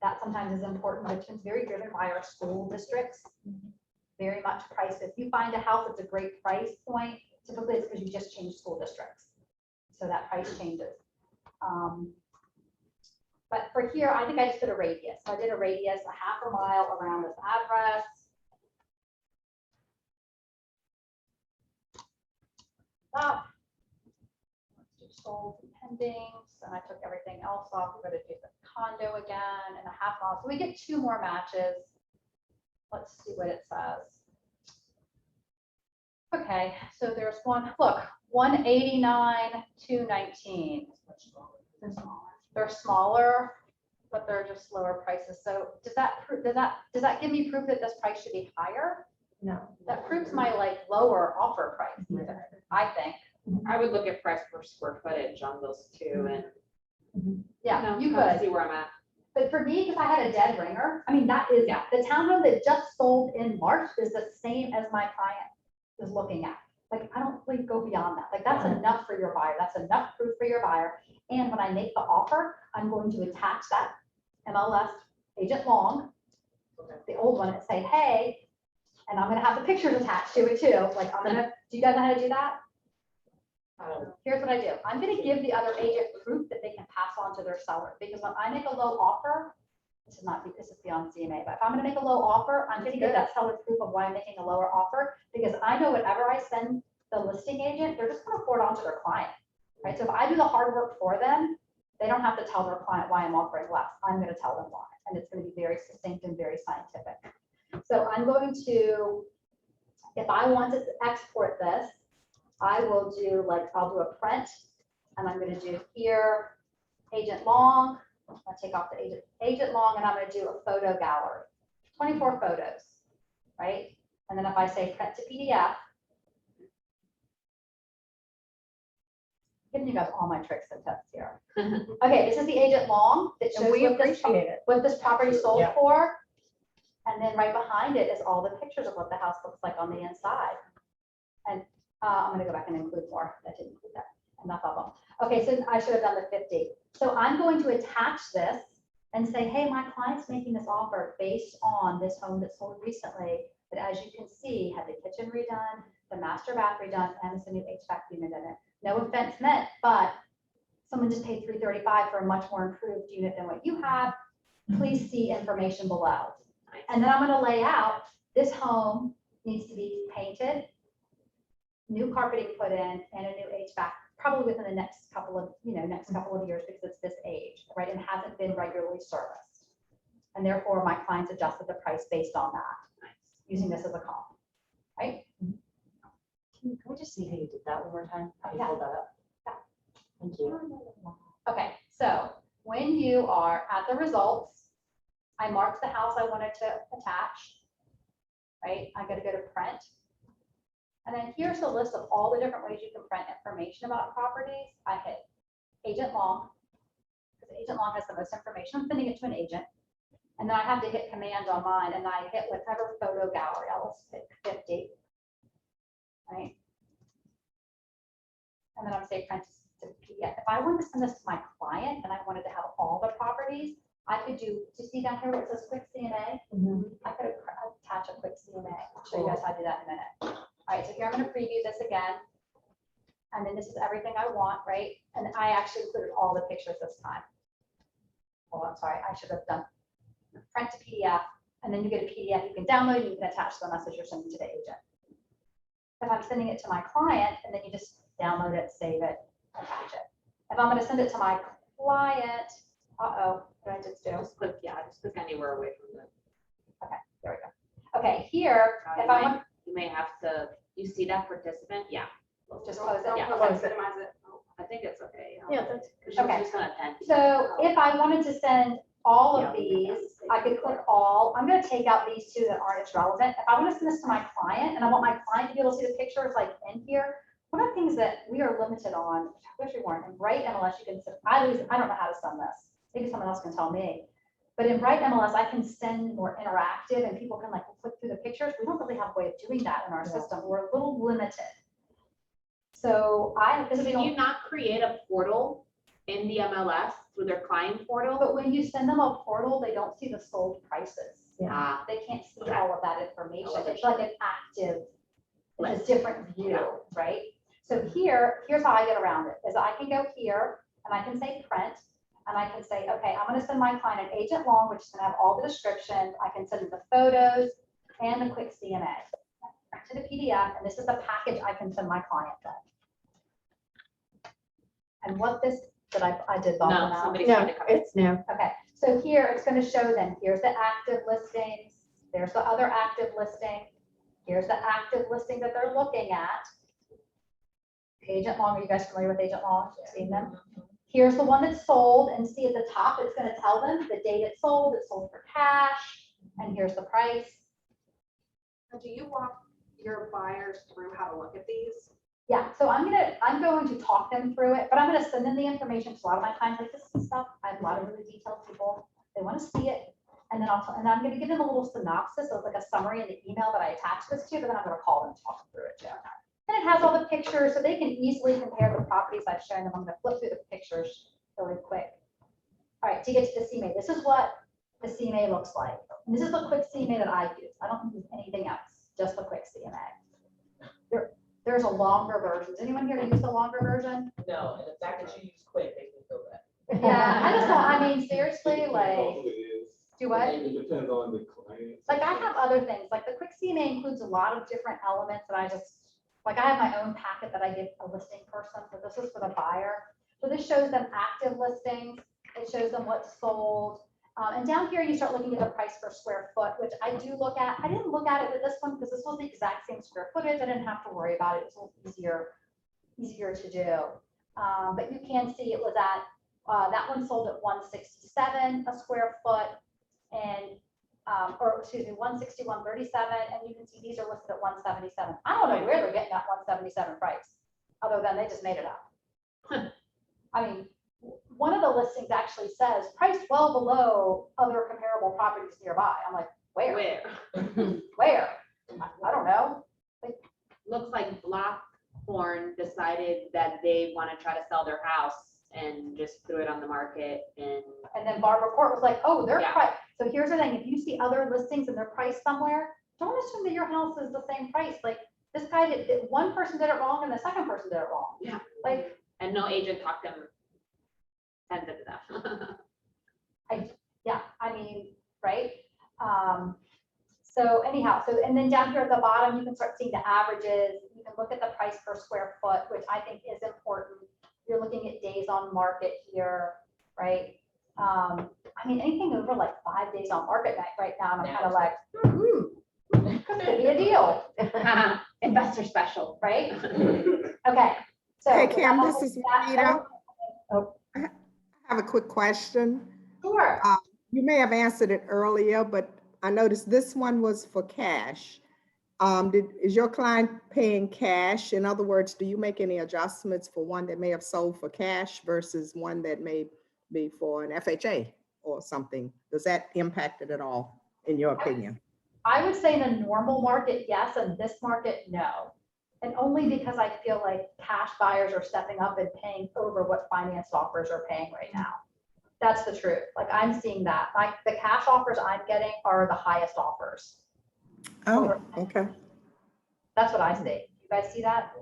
That sometimes is important. Richmond's very driven by our school districts, very much priced. If you find a house that's a great price point, typically it's because you just changed school districts. So that price changes. But for here, I think I just did a radius. So I did a radius a half a mile around this address. Stop. Let's do sold and pendings. And I took everything else off. We're going to do the condo again and a half mile. So we get 2 more matches. Let's see what it says. Okay, so there's one, look, 189, 219. They're smaller, but they're just lower prices. So does that give me proof that this price should be higher? No. That proves my like lower offer price, I think. I would look at price per square footage on those two and. Yeah, you kinda could. See where I'm at. But for me, because I had a dead ringer, I mean, that is, the townhome that just sold in March is the same as my client is looking at. Like, I don't really go beyond that. Like, that's enough for your buyer. That's enough proof for your buyer. And when I make the offer, I'm going to attach that MLS agent long, the old one, and say, hey, and I'm going to have the pictures attached to it too. Like, do you guys know how to do that? Here's what I do. I'm going to give the other agent proof that they can pass on to their seller, because when I make a low offer, this is beyond CMA, but if I'm going to make a low offer, I'm going to give that seller proof of why I'm making a lower offer, because I know whatever I send the listing agent, they're just going to forward on to their client, right? So if I do the hard work for them, they don't have to tell their client why I'm offering less. I'm going to tell them why, and it's going to be very succinct and very scientific. So I'm going to, if I want to export this, I will do like, I'll do a print, and I'm going to do here, agent long. I'll take off the agent long, and I'm going to do a photo gallery, 24 photos, right? And then if I say print to PDF, giving you guys all my tricks and tips here. Okay, this is the agent long that shows what this property sold for. And then right behind it is all the pictures of what the house looks like on the inside. And I'm going to go back and include more. That didn't include that. Enough of them. Okay, so I should have done the 50. So I'm going to attach this and say, hey, my client's making this offer based on this home that sold recently, that as you can see, had the kitchen redone, the master bath redone, and it's a new HVAC unit in it. No offense meant, but someone just paid $335 for a much more improved unit than what you have. Please see information below. And then I'm going to lay out, this home needs to be painted, new carpeting put in, and a new HVAC, probably within the next couple of years, because it's this age, right? And hasn't been regularly serviced. And therefore my clients adjusted the price based on that, using this as a comp, right? Can we just see how you did that one more time? How you Yeah. pulled that up? Yeah. Thank you. Okay, so when you are at the results, I marked the house I wanted to attach, right? I gotta go to print. And then here's a list of all the different ways you can print information about properties. I hit Agent Long, because Agent Long has the most information. I'm sending it to an agent. And then I have to hit Command on mine, and I hit whatever photo gallery. I'll pick 50, right? And then I'm say print to PDF. If I wanted to send this to my client and I wanted to have all the properties, I could do see down here where it says quick CMA? I could attach a quick CMA. I'll show you guys how to do that in a minute. All right, so here I'm gonna preview this again. And then this is everything I want, right? And I actually included all the pictures this time. Hold on, sorry, I should have done print to PDF, and then you get a PDF you can download, and you can attach the message you're sending to the agent. If I'm sending it to my client, and then you just download it, save it, attach it. If I'm gonna send it to my client, what did I just do? Just click anywhere away from it. There we go. Okay, here, if I want, You may have to, you see that participant? Yeah. just close it. Yeah. Close it. Minimize it. I think it's okay. Yeah, that's. She's Okay. just gonna attend. So if I wanted to send all of these, I could click all. I'm gonna take out these two that aren't as relevant. If I want to send this to my client and I want my client to be able to see the pictures like in here, one of the things that we are limited on, which I wish we weren't, in Wright MLS, you can send, I don't know how to send this. Maybe someone else can tell me. But in Wright MLS, I can send more interactive and people can like click through the pictures. We don't really have a way of doing that in our system. We're a little limited. So Can you not create a portal in the MLS through their client portal? but when you send them a portal, they don't see the sold prices. Ah, They can't see Okay. all of that information. Oh, It's like an active, it's a List. different view, right? So here's how I get around it, is I can go here and I can say print, and I can say, okay, I'm gonna send my client an Agent Long, which is gonna have all the descriptions. I can send them the photos and the quick CMA to the PDF, and this is the package I can send my client then. And what this, I did bump them no, out. somebody's trying No, to come in. it's no. Okay, so here it's gonna show them, here's the active listings, there's the other active listing, here's the active listing that they're looking at. Agent Long, are you guys familiar with Agent Long? Seen them? Here's the one that's sold, and see at the top, it's gonna tell them the date it's sold for cash, and here's the price. Do you walk your buyers through how to look at these? Yeah, so I'm going to talk them through it, but I'm gonna send them the information, because a lot of my clients like this stuff, I have a lot of really detailed people, they wanna see it. And then and I'm gonna give them a little synopsis, so it's like a summary in the email that I attach this to, but then I'm gonna call them and talk through it too. And it has all the pictures, so they can easily compare the properties I've shown them. I'm gonna flip through the pictures really quick. All right, to get to the CMA, this is what the CMA looks like. And this is the quick CMA that I use. I don't use anything else, just the quick CMA. There's a longer version. Does anyone here use the longer version? No, and the fact that you use quick makes me feel bad. Yeah, I just don't, I mean, seriously, like, do what? It depends on the client. Like I have other things, like the quick CMA includes a lot of different elements that I just, like I have my own packet that I give a listing person, so this is for the buyer. So this shows them active listings, it shows them what's sold. And down here, you start looking at the price per square foot, which I do look at. I didn't look at it with this one because this was the exact same square footage. I didn't have to worry about it. It was a little easier to do. But you can see it was at, that one sold at 167 a square foot, and or excuse me, 160, 137, and you can see these are listed at 177. I don't know where they're getting that 177 price, other than they just made it up. I mean, one of the listings actually says price well below other comparable properties nearby. I'm like, where? Where? I don't know. Looks like Blockhorn decided that they want to try to sell their house and just threw it on the market and. And then Barbara Court was like, oh, they're Yeah. price. So here's the thing, if you see other listings and they're priced somewhere, don't assume that your house is the same price. Like this guy one person did it wrong and the second person did it wrong. Yeah. Like, And no agent talked them sense into that. yeah, I mean, right? So anyhow, and then down here at the bottom, you can start seeing the averages. You can look at the price per square foot, which I think is important. You're looking at days on market here, right? I mean, anything over like 5 days on market right now, I'm kind of like, could be a deal, Investor special. right? Okay. So Hey, Kim, this is Juanita. Oh, I have a quick question. Sure. You may have answered it earlier, but I noticed this one was for cash. Is your client paying cash? In other words, do you make any adjustments for one that may have sold for cash versus one that may be for an FHA or something? Does that impact it at all, in your opinion? I would say in a normal market, yes, and this market, no. And only because I feel like cash buyers are stepping up and paying over what finance offers are paying right now. That's the truth. Like I'm seeing that. Like the cash offers I'm getting are the highest offers. Oh, okay. That's what I see. You guys see that?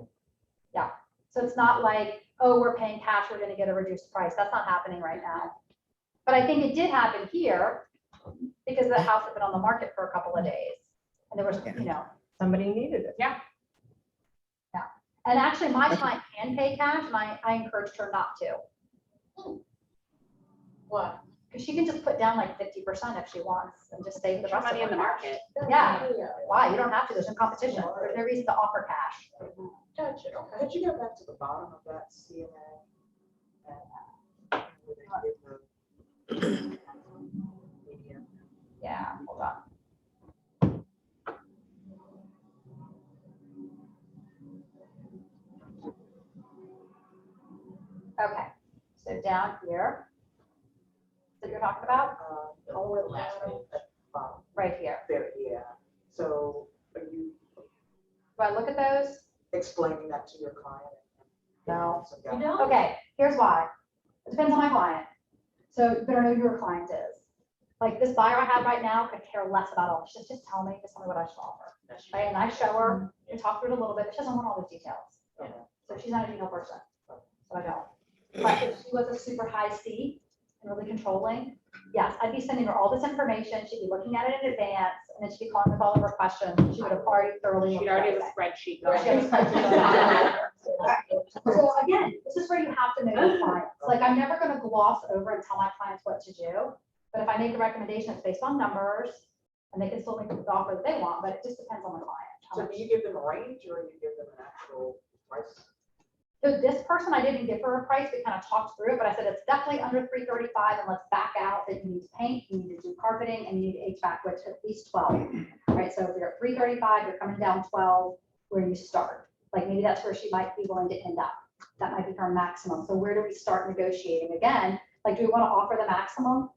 Yeah. So it's not like, oh, we're paying cash, we're gonna get a reduced price. That's not happening right now. But I think it did happen here because the house had been on the market for a couple of days. And there was, you know, Somebody needed it. yeah. Yeah. And actually my client can pay cash and I encouraged her not to. What? Because she can just put down like 50% if she wants and just save the rest of Money in the it. market. Yeah. Why? You don't have to. There's no competition. There's no reason to offer cash. Gotcha, okay. Could you go back to the bottom of that CMA? Yeah, hold on. Okay, so down here, that you're talking about, All the way last page, at the bottom, right here. there, yeah. So are you Do I look at those? explaining that to your client? No. So, You yeah. don't? Okay, here's why. It depends on my client. So you better know who your client is. Like this buyer I have right now could care less about all this. Just tell me what I should offer. Right? And I show her, we talk through it a little bit, but she doesn't want all those details. So she's not a detail person, so I don't. But if she was a super high C and really controlling, yes, I'd be sending her all this information. She'd be looking at it in advance and then she'd be calling with all of her questions. She would have already thoroughly. She'd looked at already have a it. spreadsheet She has a going. spreadsheet. So again, this is where you have to know your clients. Like, I'm never gonna gloss over and tell my clients what to do. But if I make a recommendation, it's based on numbers and they can still make the offer that they want, but it just depends on the client. how So much- do you give them a range or you give them an actual price? So this person, I didn't give her a price. We kind of talked through it, but I said, it's definitely under 335 and let's back out that you need to paint, you need to do carpeting and you need HVAC, which at least 12. Right, so if you're at 335, you're coming down 12 where you start. Like maybe that's where she might be willing to end up. That might be her maximum. So where do we start negotiating again? Like, do we want to offer the maximum?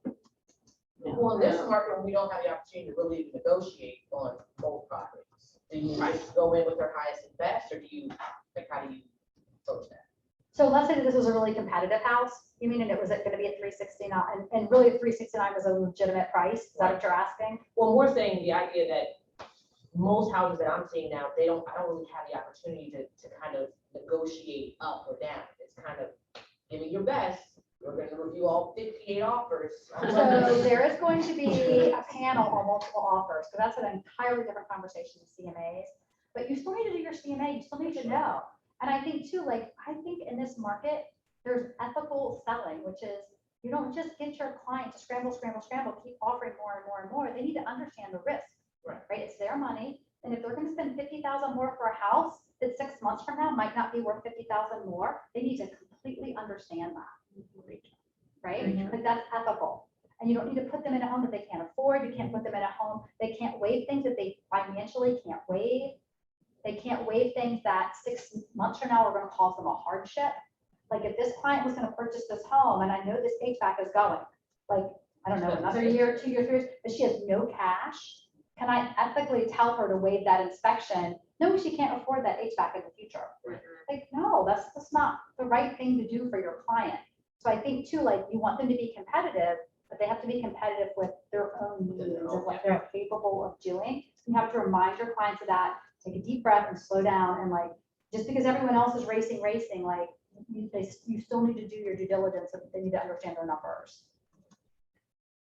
Well, in this market, we don't have the opportunity to really negotiate on both properties. Do you just go in with their highest and best, or do you, like, how do you approach that? So let's say that this was a really competitive house. You mean, and it was going to be at 369 and really 369 was a legitimate price? Is that what you're asking? Well, more saying the idea that most houses that I'm seeing now, I don't really have the opportunity to kind of negotiate up or down. It's kind of, give me your best, we're gonna review all 58 offers. So there is going to be a panel on multiple offers, because that's an entirely different conversation with CMAs. But you still need to do your CMA, you still need to know. And I think too, like, I think in this market, there's ethical selling, which is you don't just get your client to scramble, keep offering more and more and more. They need to understand the risk, right? It's their money. And if they're going to spend 50,000 more for a house that 6 months from now might not be worth 50,000 more, they need to completely understand that, right? Like that's ethical. And you don't need to put them in a home that they can't afford. You can't put them in a home. They can't waive things that they financially can't waive. They can't waive things that 6 months from now are going to cause them a hardship. Like if this client was going to purchase this home and I know this HVAC is going, like, I don't know, another year, 2 years, 3 years, but she has no cash, can I ethically tell her to waive that inspection? No, she can't afford that HVAC in the future. Like, no, that's not the right thing to do for your client. So I think too, like you want them to be competitive, but they have to be competitive with their own needs of what they're capable of doing. You have to remind your clients of that, take a deep breath and slow down. And like, just because everyone else is racing, like you still need to do your due diligence and they need to understand their numbers.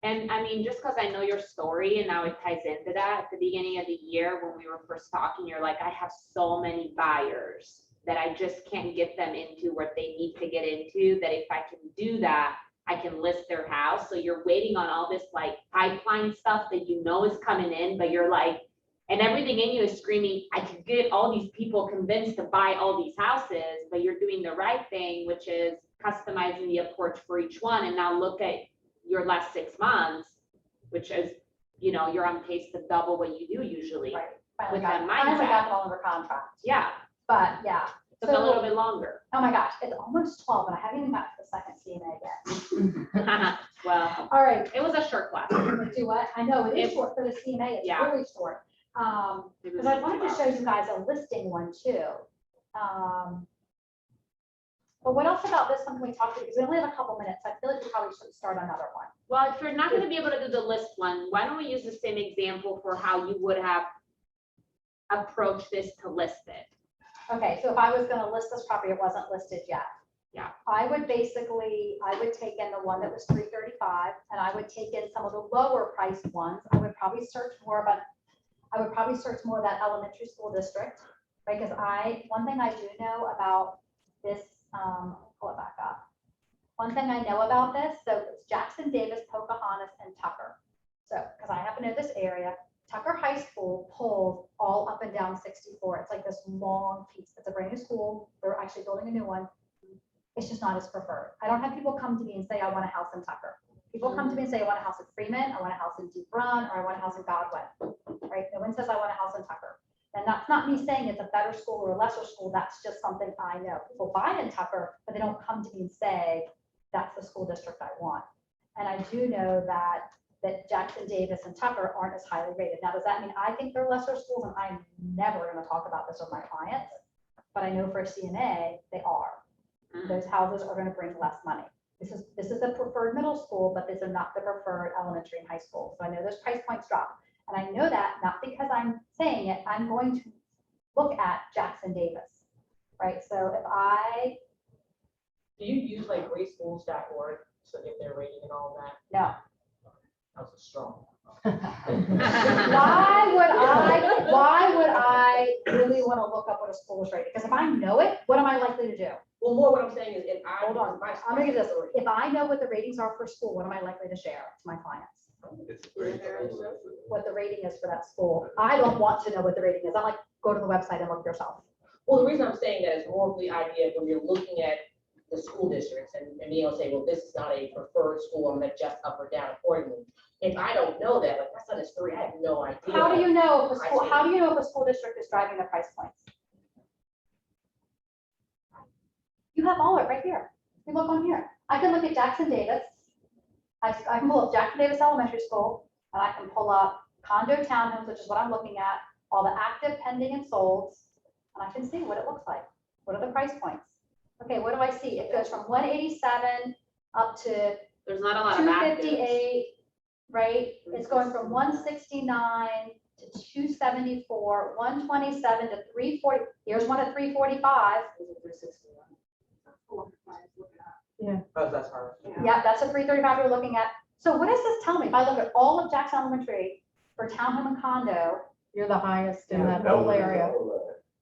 And I mean, just because I know your story and now it ties into that, at the beginning of the year when we were first talking, you're like, I have so many buyers that I just can't get them into what they need to get into, that if I can do that, I can list their house. So you're waiting on all this like pipeline stuff that you know is coming in, but you're like, and everything in you is screaming, I can get all these people convinced to buy all these houses, but you're doing the right thing, which is customizing the approach for each one, and now look at your last 6 months, which is, you know, you're on pace to double what you do usually. Right. Finally With that finally mindset. got them all under contract, Yeah, but yeah. took a little bit longer. Oh my gosh, it's almost 12 and I haven't even got to the second CMA yet. Well, All right, it was a short class. do what? I know, it is It- short for the CMA, it's Yeah. really short. It was Because I like wanted 2 to show you guys a listing one too. But what else about this one can we talk to? Because we only have a couple minutes. I feel like we probably should start another one. Well, if you're not gonna be able to do the list one, why don't we use the same example for how you would have approached this to list it? Okay, so if I was gonna list this property, it wasn't listed yet. Yeah. I would take in the one that was 335, and I would take in some of the lower priced ones. I would probably search more of that elementary school district, right? Because one thing I do know about this, pull it back up. One thing I know about this, so it's Jackson Davis, Pocahontas, and Tucker. So, because I happen to know this area, Tucker High School pulls all up and down 64. It's like this long piece. It's a brand new school. They're actually building a new one. It's just not as preferred. I don't have people come to me and say, I want a house in Tucker. People come to me and say, I want a house in Freeman, I want a house in Deep Run, or I want a house in Godwin, right? No one says I want a house in Tucker. And that's not me saying it's a better school or a lesser school. That's just something I know. People buy in Tucker, but they don't come to me and say, that's the school district I want. And I do know that Jackson Davis and Tucker aren't as highly rated. Now, does that mean I think they're lesser schools? And I'm never going to talk about this with my clients, but I know for CMA, they are. Those houses are going to bring less money. This is the preferred middle school, but these are not the preferred elementary and high school. So I know those price points drop. And I know that not because I'm saying it, I'm going to look at Jackson Davis, right? So Do you use like greatschools.org to get their rating and all that? no. That was a strong. Why would I really want to look up what a school is rated? Because if I know it, what am I likely to do? Well, more what I'm saying is, if I. Hold on, I'm gonna give this, if I know what the ratings are for school, what am I likely to share to my clients? It's great. What the rating is for that school. I don't want to know what the rating is. I'm like, go to the website and look yourself. Well, the reason I'm saying that is more of the idea when you're looking at the school districts and being able to say, well, this is not a preferred school, I'm gonna adjust up or down accordingly. If I don't know that, like my son is 3, I have no idea. How do you know if a school district is driving the price points? You have all it right here. You look on here. I can look at Jackson Davis. I can pull up Jackson Davis Elementary School, and I can pull up condo townhomes, which is what I'm looking at, all the active, pending, and solds, and I can see what it looks like. What are the price points? Okay, what do I see? It goes from 187 up to There's not a lot of active. 258, right? It's going from 169 to 274, 127 to 340. Here's one at 345. Oh, that's hard. Yeah, that's a 335 you're looking at. So what does this tell me? If I look at all of Jackson Elementary for townhome and condo, You're the highest in that whole area.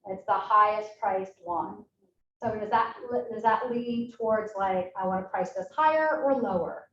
it's the highest priced one. So does that lean towards like, I want to price this higher or lower?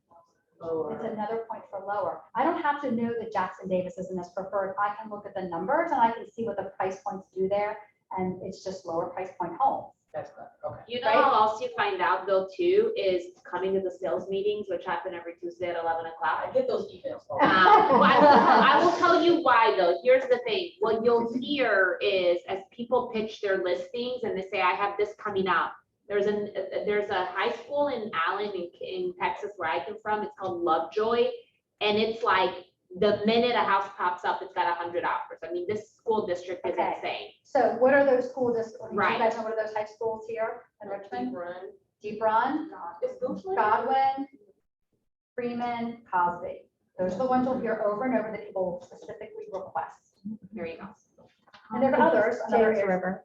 It's another point for lower. I don't have to know that Jackson Davis isn't as preferred. I can look at the numbers and I can see what the price points do there. And it's just lower price point homes. That's good, okay. You know Right? how else you find out though too is coming to the sales meetings, which happen every Tuesday at 11 o'clock. I get those emails. Well, I will tell you why though. Here's the thing. What you'll hear is as people pitch their listings and they say, I have this coming out. There's a high school in Allen in Texas where I come from. It's called Lovejoy. And it's like the minute a house pops up, it's got 100 offers. I mean, this school district is Okay. insane. So what are those school districts? Right. You guys know what are those high schools here in Richmond? Run. Deep Run, It's Goochland? Godwin, Freeman, Cosby. Those are the ones you'll hear over and over that people specifically request. Here you go. And there are others, another James area. River.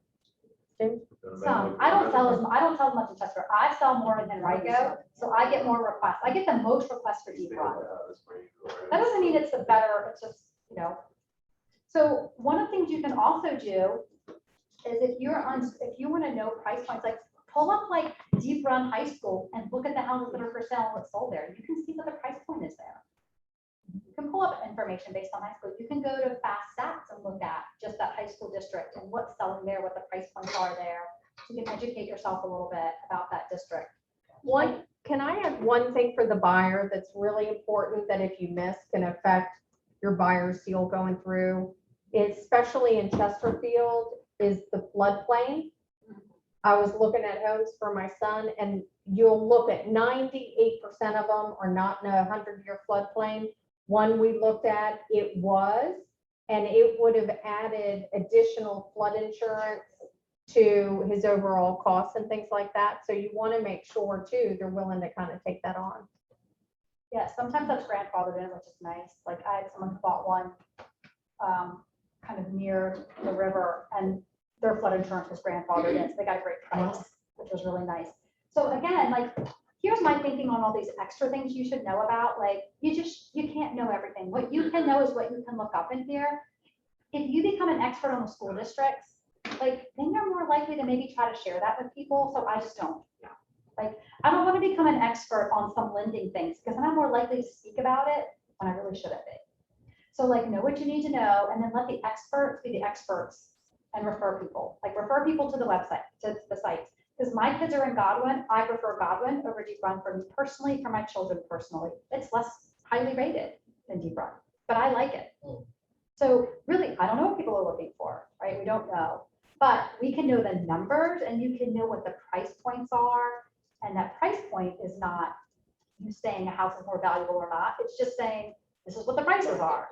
Some, I don't sell as much in Chester. I sell more in Henrico, so I get more requests. I get the most requests for Deep Run. That doesn't mean it's the better, it's just, you know. So one of the things you can also do is if you want to know price points, like pull up like Deep Run High School and look at the houses that are for sale and what's sold there. You can see what the price point is there. You can pull up information based on high school. You can go to Fast Stats and look at just that high school district and what's selling there, what the price points are there. You can educate yourself a little bit about that district. Can I add one thing for the buyer that's really important that if you miss can affect your buyer's deal going through, especially in Chesterfield, is the floodplain. I was looking at homes for my son and you'll look at 98% of them are not in a 100-year floodplain. One we looked at, it was, and it would have added additional flood insurance to his overall costs and things like that. So you want to make sure too, they're willing to kind of take that on. Yeah, sometimes that's grandfathered in, which is nice. Like I had someone who bought one kind of near the river and their flood insurance was grandfathered in, so they got a great price, which was really nice. So again, like, here's my thinking on all these extra things you should know about. Like, you can't know everything. What you can know is what you can look up in here. If you become an expert on the school districts, like, then you're more likely to maybe try to share that with people. So I just don't. Like, I don't want to become an expert on some lending things because then I'm more likely to speak about it when I really shouldn't be. So like, know what you need to know and then let the experts be the experts and refer people. Like, refer people to the website, to the sites. Because my kids are in Godwin, I prefer Godwin over Deep Run for me personally, for my children personally. It's less highly rated than Deep Run, but I like it. So really, I don't know what people are looking for, right? We don't know, but we can know the numbers and you can know what the price points are. And that price point is not you saying a house is more valuable or not. It's just saying, this is what the prices are.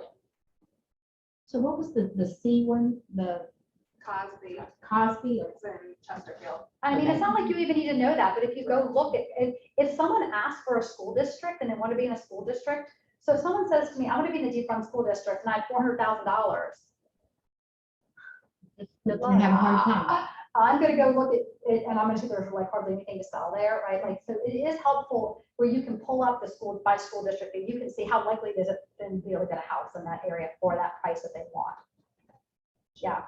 So what was the C one, the Cosby, Cosby? it's in Chesterfield. I mean, it's not like you even need to know that, but if you go look at, if someone asks for a school district and they want to be in a school district, so if someone says to me, I want to be in the Deep Run school district and I have $400,000. That's gonna have a hard time. I'm gonna go look at it and I'm gonna see there's like hardly anything to sell there, right? Like, so it is helpful where you can pull up the school by school district and you can see how likely it is to be able to get a house in that area for that price that they want. Yeah.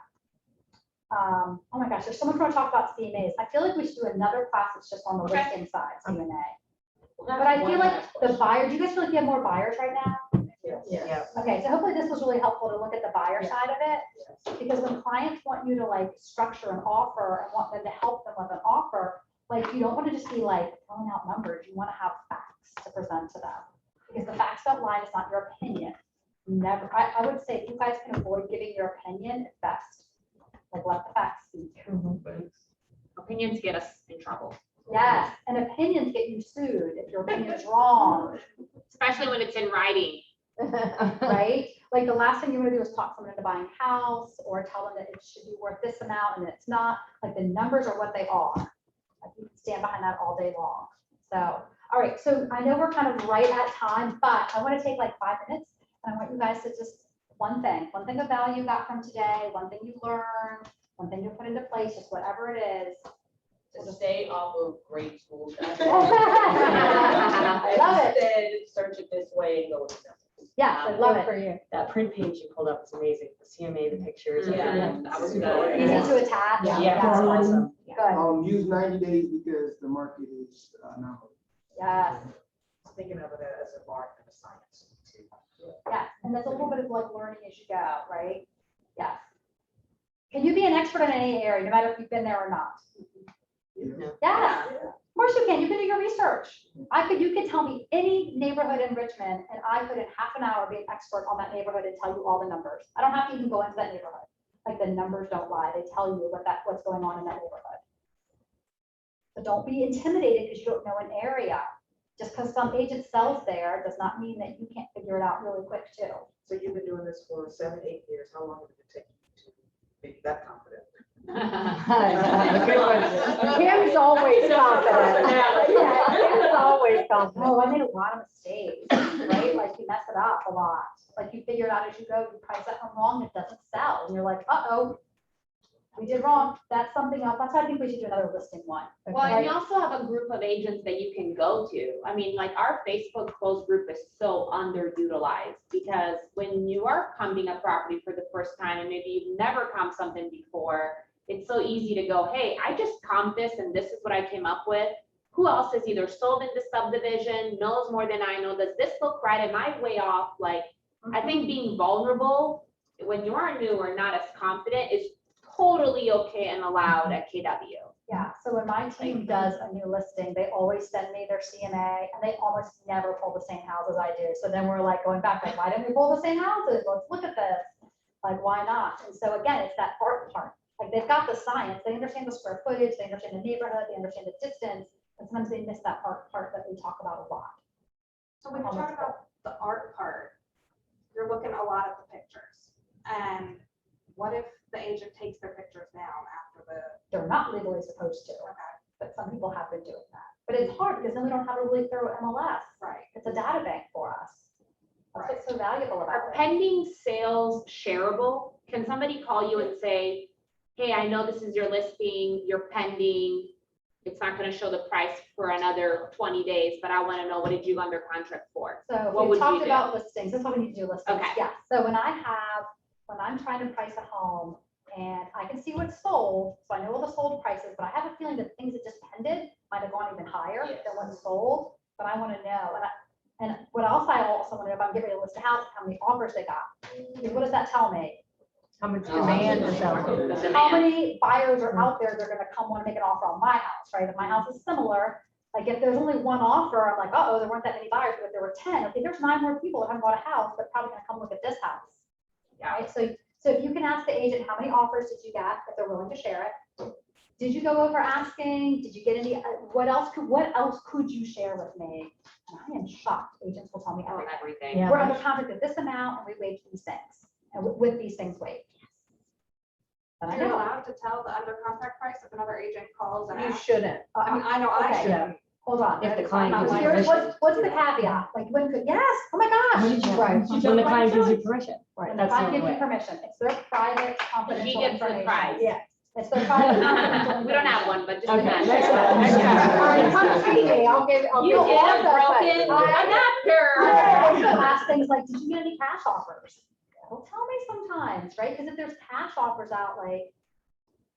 Oh my gosh, there's so much more to talk about CMAs. I feel like we should do another class that's just on the listing side, CMA. But I feel like the buyer, do you guys feel like you have more buyers right now? Yeah. Okay, so hopefully this was really helpful to look at the buyer side of it, because when clients want you to like structure an offer and want them to help them with an offer, like you don't want to just be like throwing out numbers. You want to have facts to present to them, because the facts don't lie. It's not your opinion. Never. I would say if you guys can avoid giving your opinion, it's best. Like, let the facts speak. Opinions get us in trouble, Yes, and opinions get you sued if your opinion is wrong. especially when it's in writing. Right? Like the last thing you want to do is talk someone into buying a house or tell them that it should be worth this amount and it's not. Like, the numbers are what they are. Like, you can stand behind that all day long. So, all right. So I know we're kind of right at time, but I want to take like 5 minutes and I want you guys to just one thing of value you got from today, one thing you learned, one thing you put into place, just whatever it is. To stay off of grade school. I love it. Instead, search it this way and go with it. Yes, I love it. For you. That print page you pulled up is amazing. The CMA, the pictures. Yeah, everything. that was Super good. Easy organized. to attach. Yeah, it's awesome. Good. Use 90 days because the market is now. Yes. Thinking of it as an art and a science too. Yes, and there's a little bit of like learning as you go, right? Yes. Can you be an expert in any area, no matter if you've been there or not? Yes, of course you can. You can do your research. You could tell me any neighborhood in Richmond, and I could in half an hour be an expert on that neighborhood and tell you all the numbers. I don't have to even go into that neighborhood. Like, the numbers don't lie. They tell you what's going on in that neighborhood. So don't be intimidated because you don't know an area. Just because some agent sells there does not mean that you can't figure it out really quick too. So you've been doing this for 7, 8 years. How long did it take you to be that confident? Kim's always confident. Yeah, Kim's always confident. Oh, I made a lot of mistakes, right? Like, you mess it up a lot. Like, you figure it out as you go, you price that one wrong, it doesn't sell. And you're like, uh-oh, we did wrong. That's something else. That's why I think we should do another listing one. Well, and you also have a group of agents that you can go to. I mean, like, our Facebook closed group is so underutilized, because when you are comping a property for the first time and maybe you've never comped something before, it's so easy to go, hey, I just comped this and this is what I came up with. Who else is either sold in the subdivision, knows more than I know? Does this look right? Am I way off? Like, I think being vulnerable when you are new or not as confident is totally okay and allowed at KW. Yeah, so when my team does a new listing, they always send me their CMA and they almost never pull the same houses I do. So then we're like going back, like, why didn't we pull the same houses? Let's look at this. Like, why not? And so again, it's that art part. Like they've got the science, they understand the square footage, they understand the neighborhood, they understand the distance. And sometimes they miss that art part that we talk about a lot. So when you talk about the art part, you're looking a lot at the pictures. And what if the agent takes their pictures down after the, They're not legally supposed to, but some people have been doing that. But it's hard because then we don't have a really thorough MLS. right? It's a data bank for us. That's what's so valuable about Are it. pending sales shareable? Can somebody call you and say, hey, I know this is your listing, you're pending. It's not gonna show the price for another 20 days, but I wanna know, what did you go under contract for? So What we would you talked do? about listings. This is what we need to do listings. Okay. Yeah. So when I'm trying to price a home and I can see what's sold, so I know all the sold prices, but I have a feeling that things that just pended might have gone even higher than what's sold, but I want to know. And what else I also want to know, if I'm getting ready to list a house, how many offers they got. Because what does that tell me? How much demand is out there? The How demand. many buyers are out there, they're gonna come want to make an offer on my house, right? If my house is similar, like if there's only one offer, I'm like, uh-oh, there weren't that many buyers, but if there were 10, okay, there's 9 more people that haven't bought a house, they're probably gonna come look at this house. Right, so if you can ask the agent, how many offers did you get, if they're willing to share it? Did you go over asking? Did you get any, what else could you share with me? And I am shocked, agents will tell me Oh, everything. everything. Yeah. We're under contract at this amount and we waived these things, and with these things waived. But I You're know. allowed to tell the under contract price if another agent calls and You asks. shouldn't. I mean, I know I Okay. shouldn't. Hold on. If the client Now, gives you here's permission. what's the caveat? Like when could, yes, oh my gosh. Right, when the client gives you permission. When Right, the that's the client only gives you way. permission, it's their private confidential gives the information. price. Yeah, it's their private confidential. We don't have one, but just Okay, imagine. next time, next time. All right, come see me, I'll give You all get a the- broken I adapter. also ask things like, did you get any cash offers? Well, tell me sometimes, right? Because if there's cash offers out, like,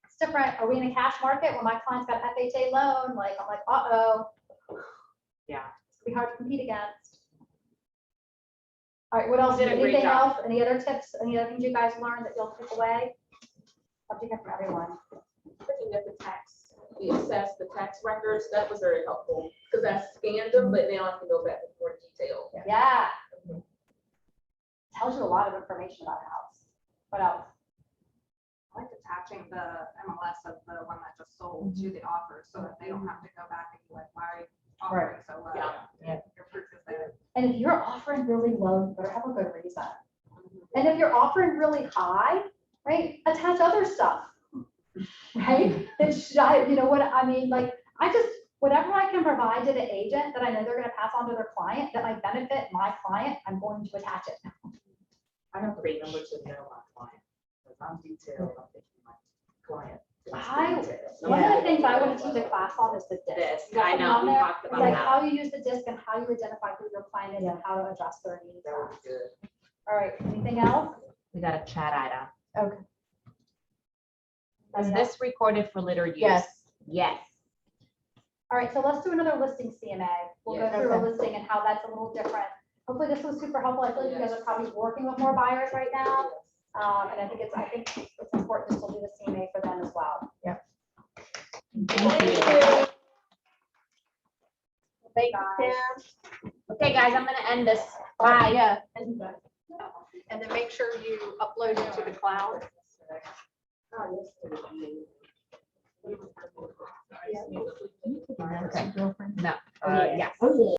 it's different. Are we in a cash market when my client's got FHA loan? Like, I'm like, uh-oh. Yeah. It's gonna be hard to compete against. All right, what else? You did a great Anything job. else? Any other tips? Any other things you guys learned that you'll take away? Up to you from everyone. Looking at the tax, the assess the tax records, that was very helpful, because I scanned them, but now I can go back with more detail. Yeah. Tells you a lot of information about a house. What else? I like attaching the MLS of the one that just sold to the offer so that they don't have to go back and be like, why are you offering so low? Yeah. Your proof is there. And if you're offering really low, you better have a good reason. And if you're offering really high, right, attach other stuff, right? That should, you know what, I mean, like, whatever I can provide to the agent that I know they're gonna pass on to their client, that might benefit my client, I'm going to attach it. I have three numbers to know my client, because I'm detailed, I'm thinking my client. One of the things I want to teach a class on is the disc. Disc, You got I something know, on we there? talked It's about like that. how you use the disc and how you identify who your client is and how to address their needs. That would be good. All right, anything else? We got a chat item. Okay. Is this recorded for later use? Yes. Yes. All right, so let's do another listing CMA. We'll go Yes. through a Okay. listing and how that's a little different. Hopefully this was super helpful. I feel like you guys are probably working with more buyers right now. And I think it's important to still do the CMA for them as well. Yep. Thank you. Okay, guys, I'm gonna end this. Bye. Yeah. And then make sure you upload it to the cloud. Okay. No, Yes. yes.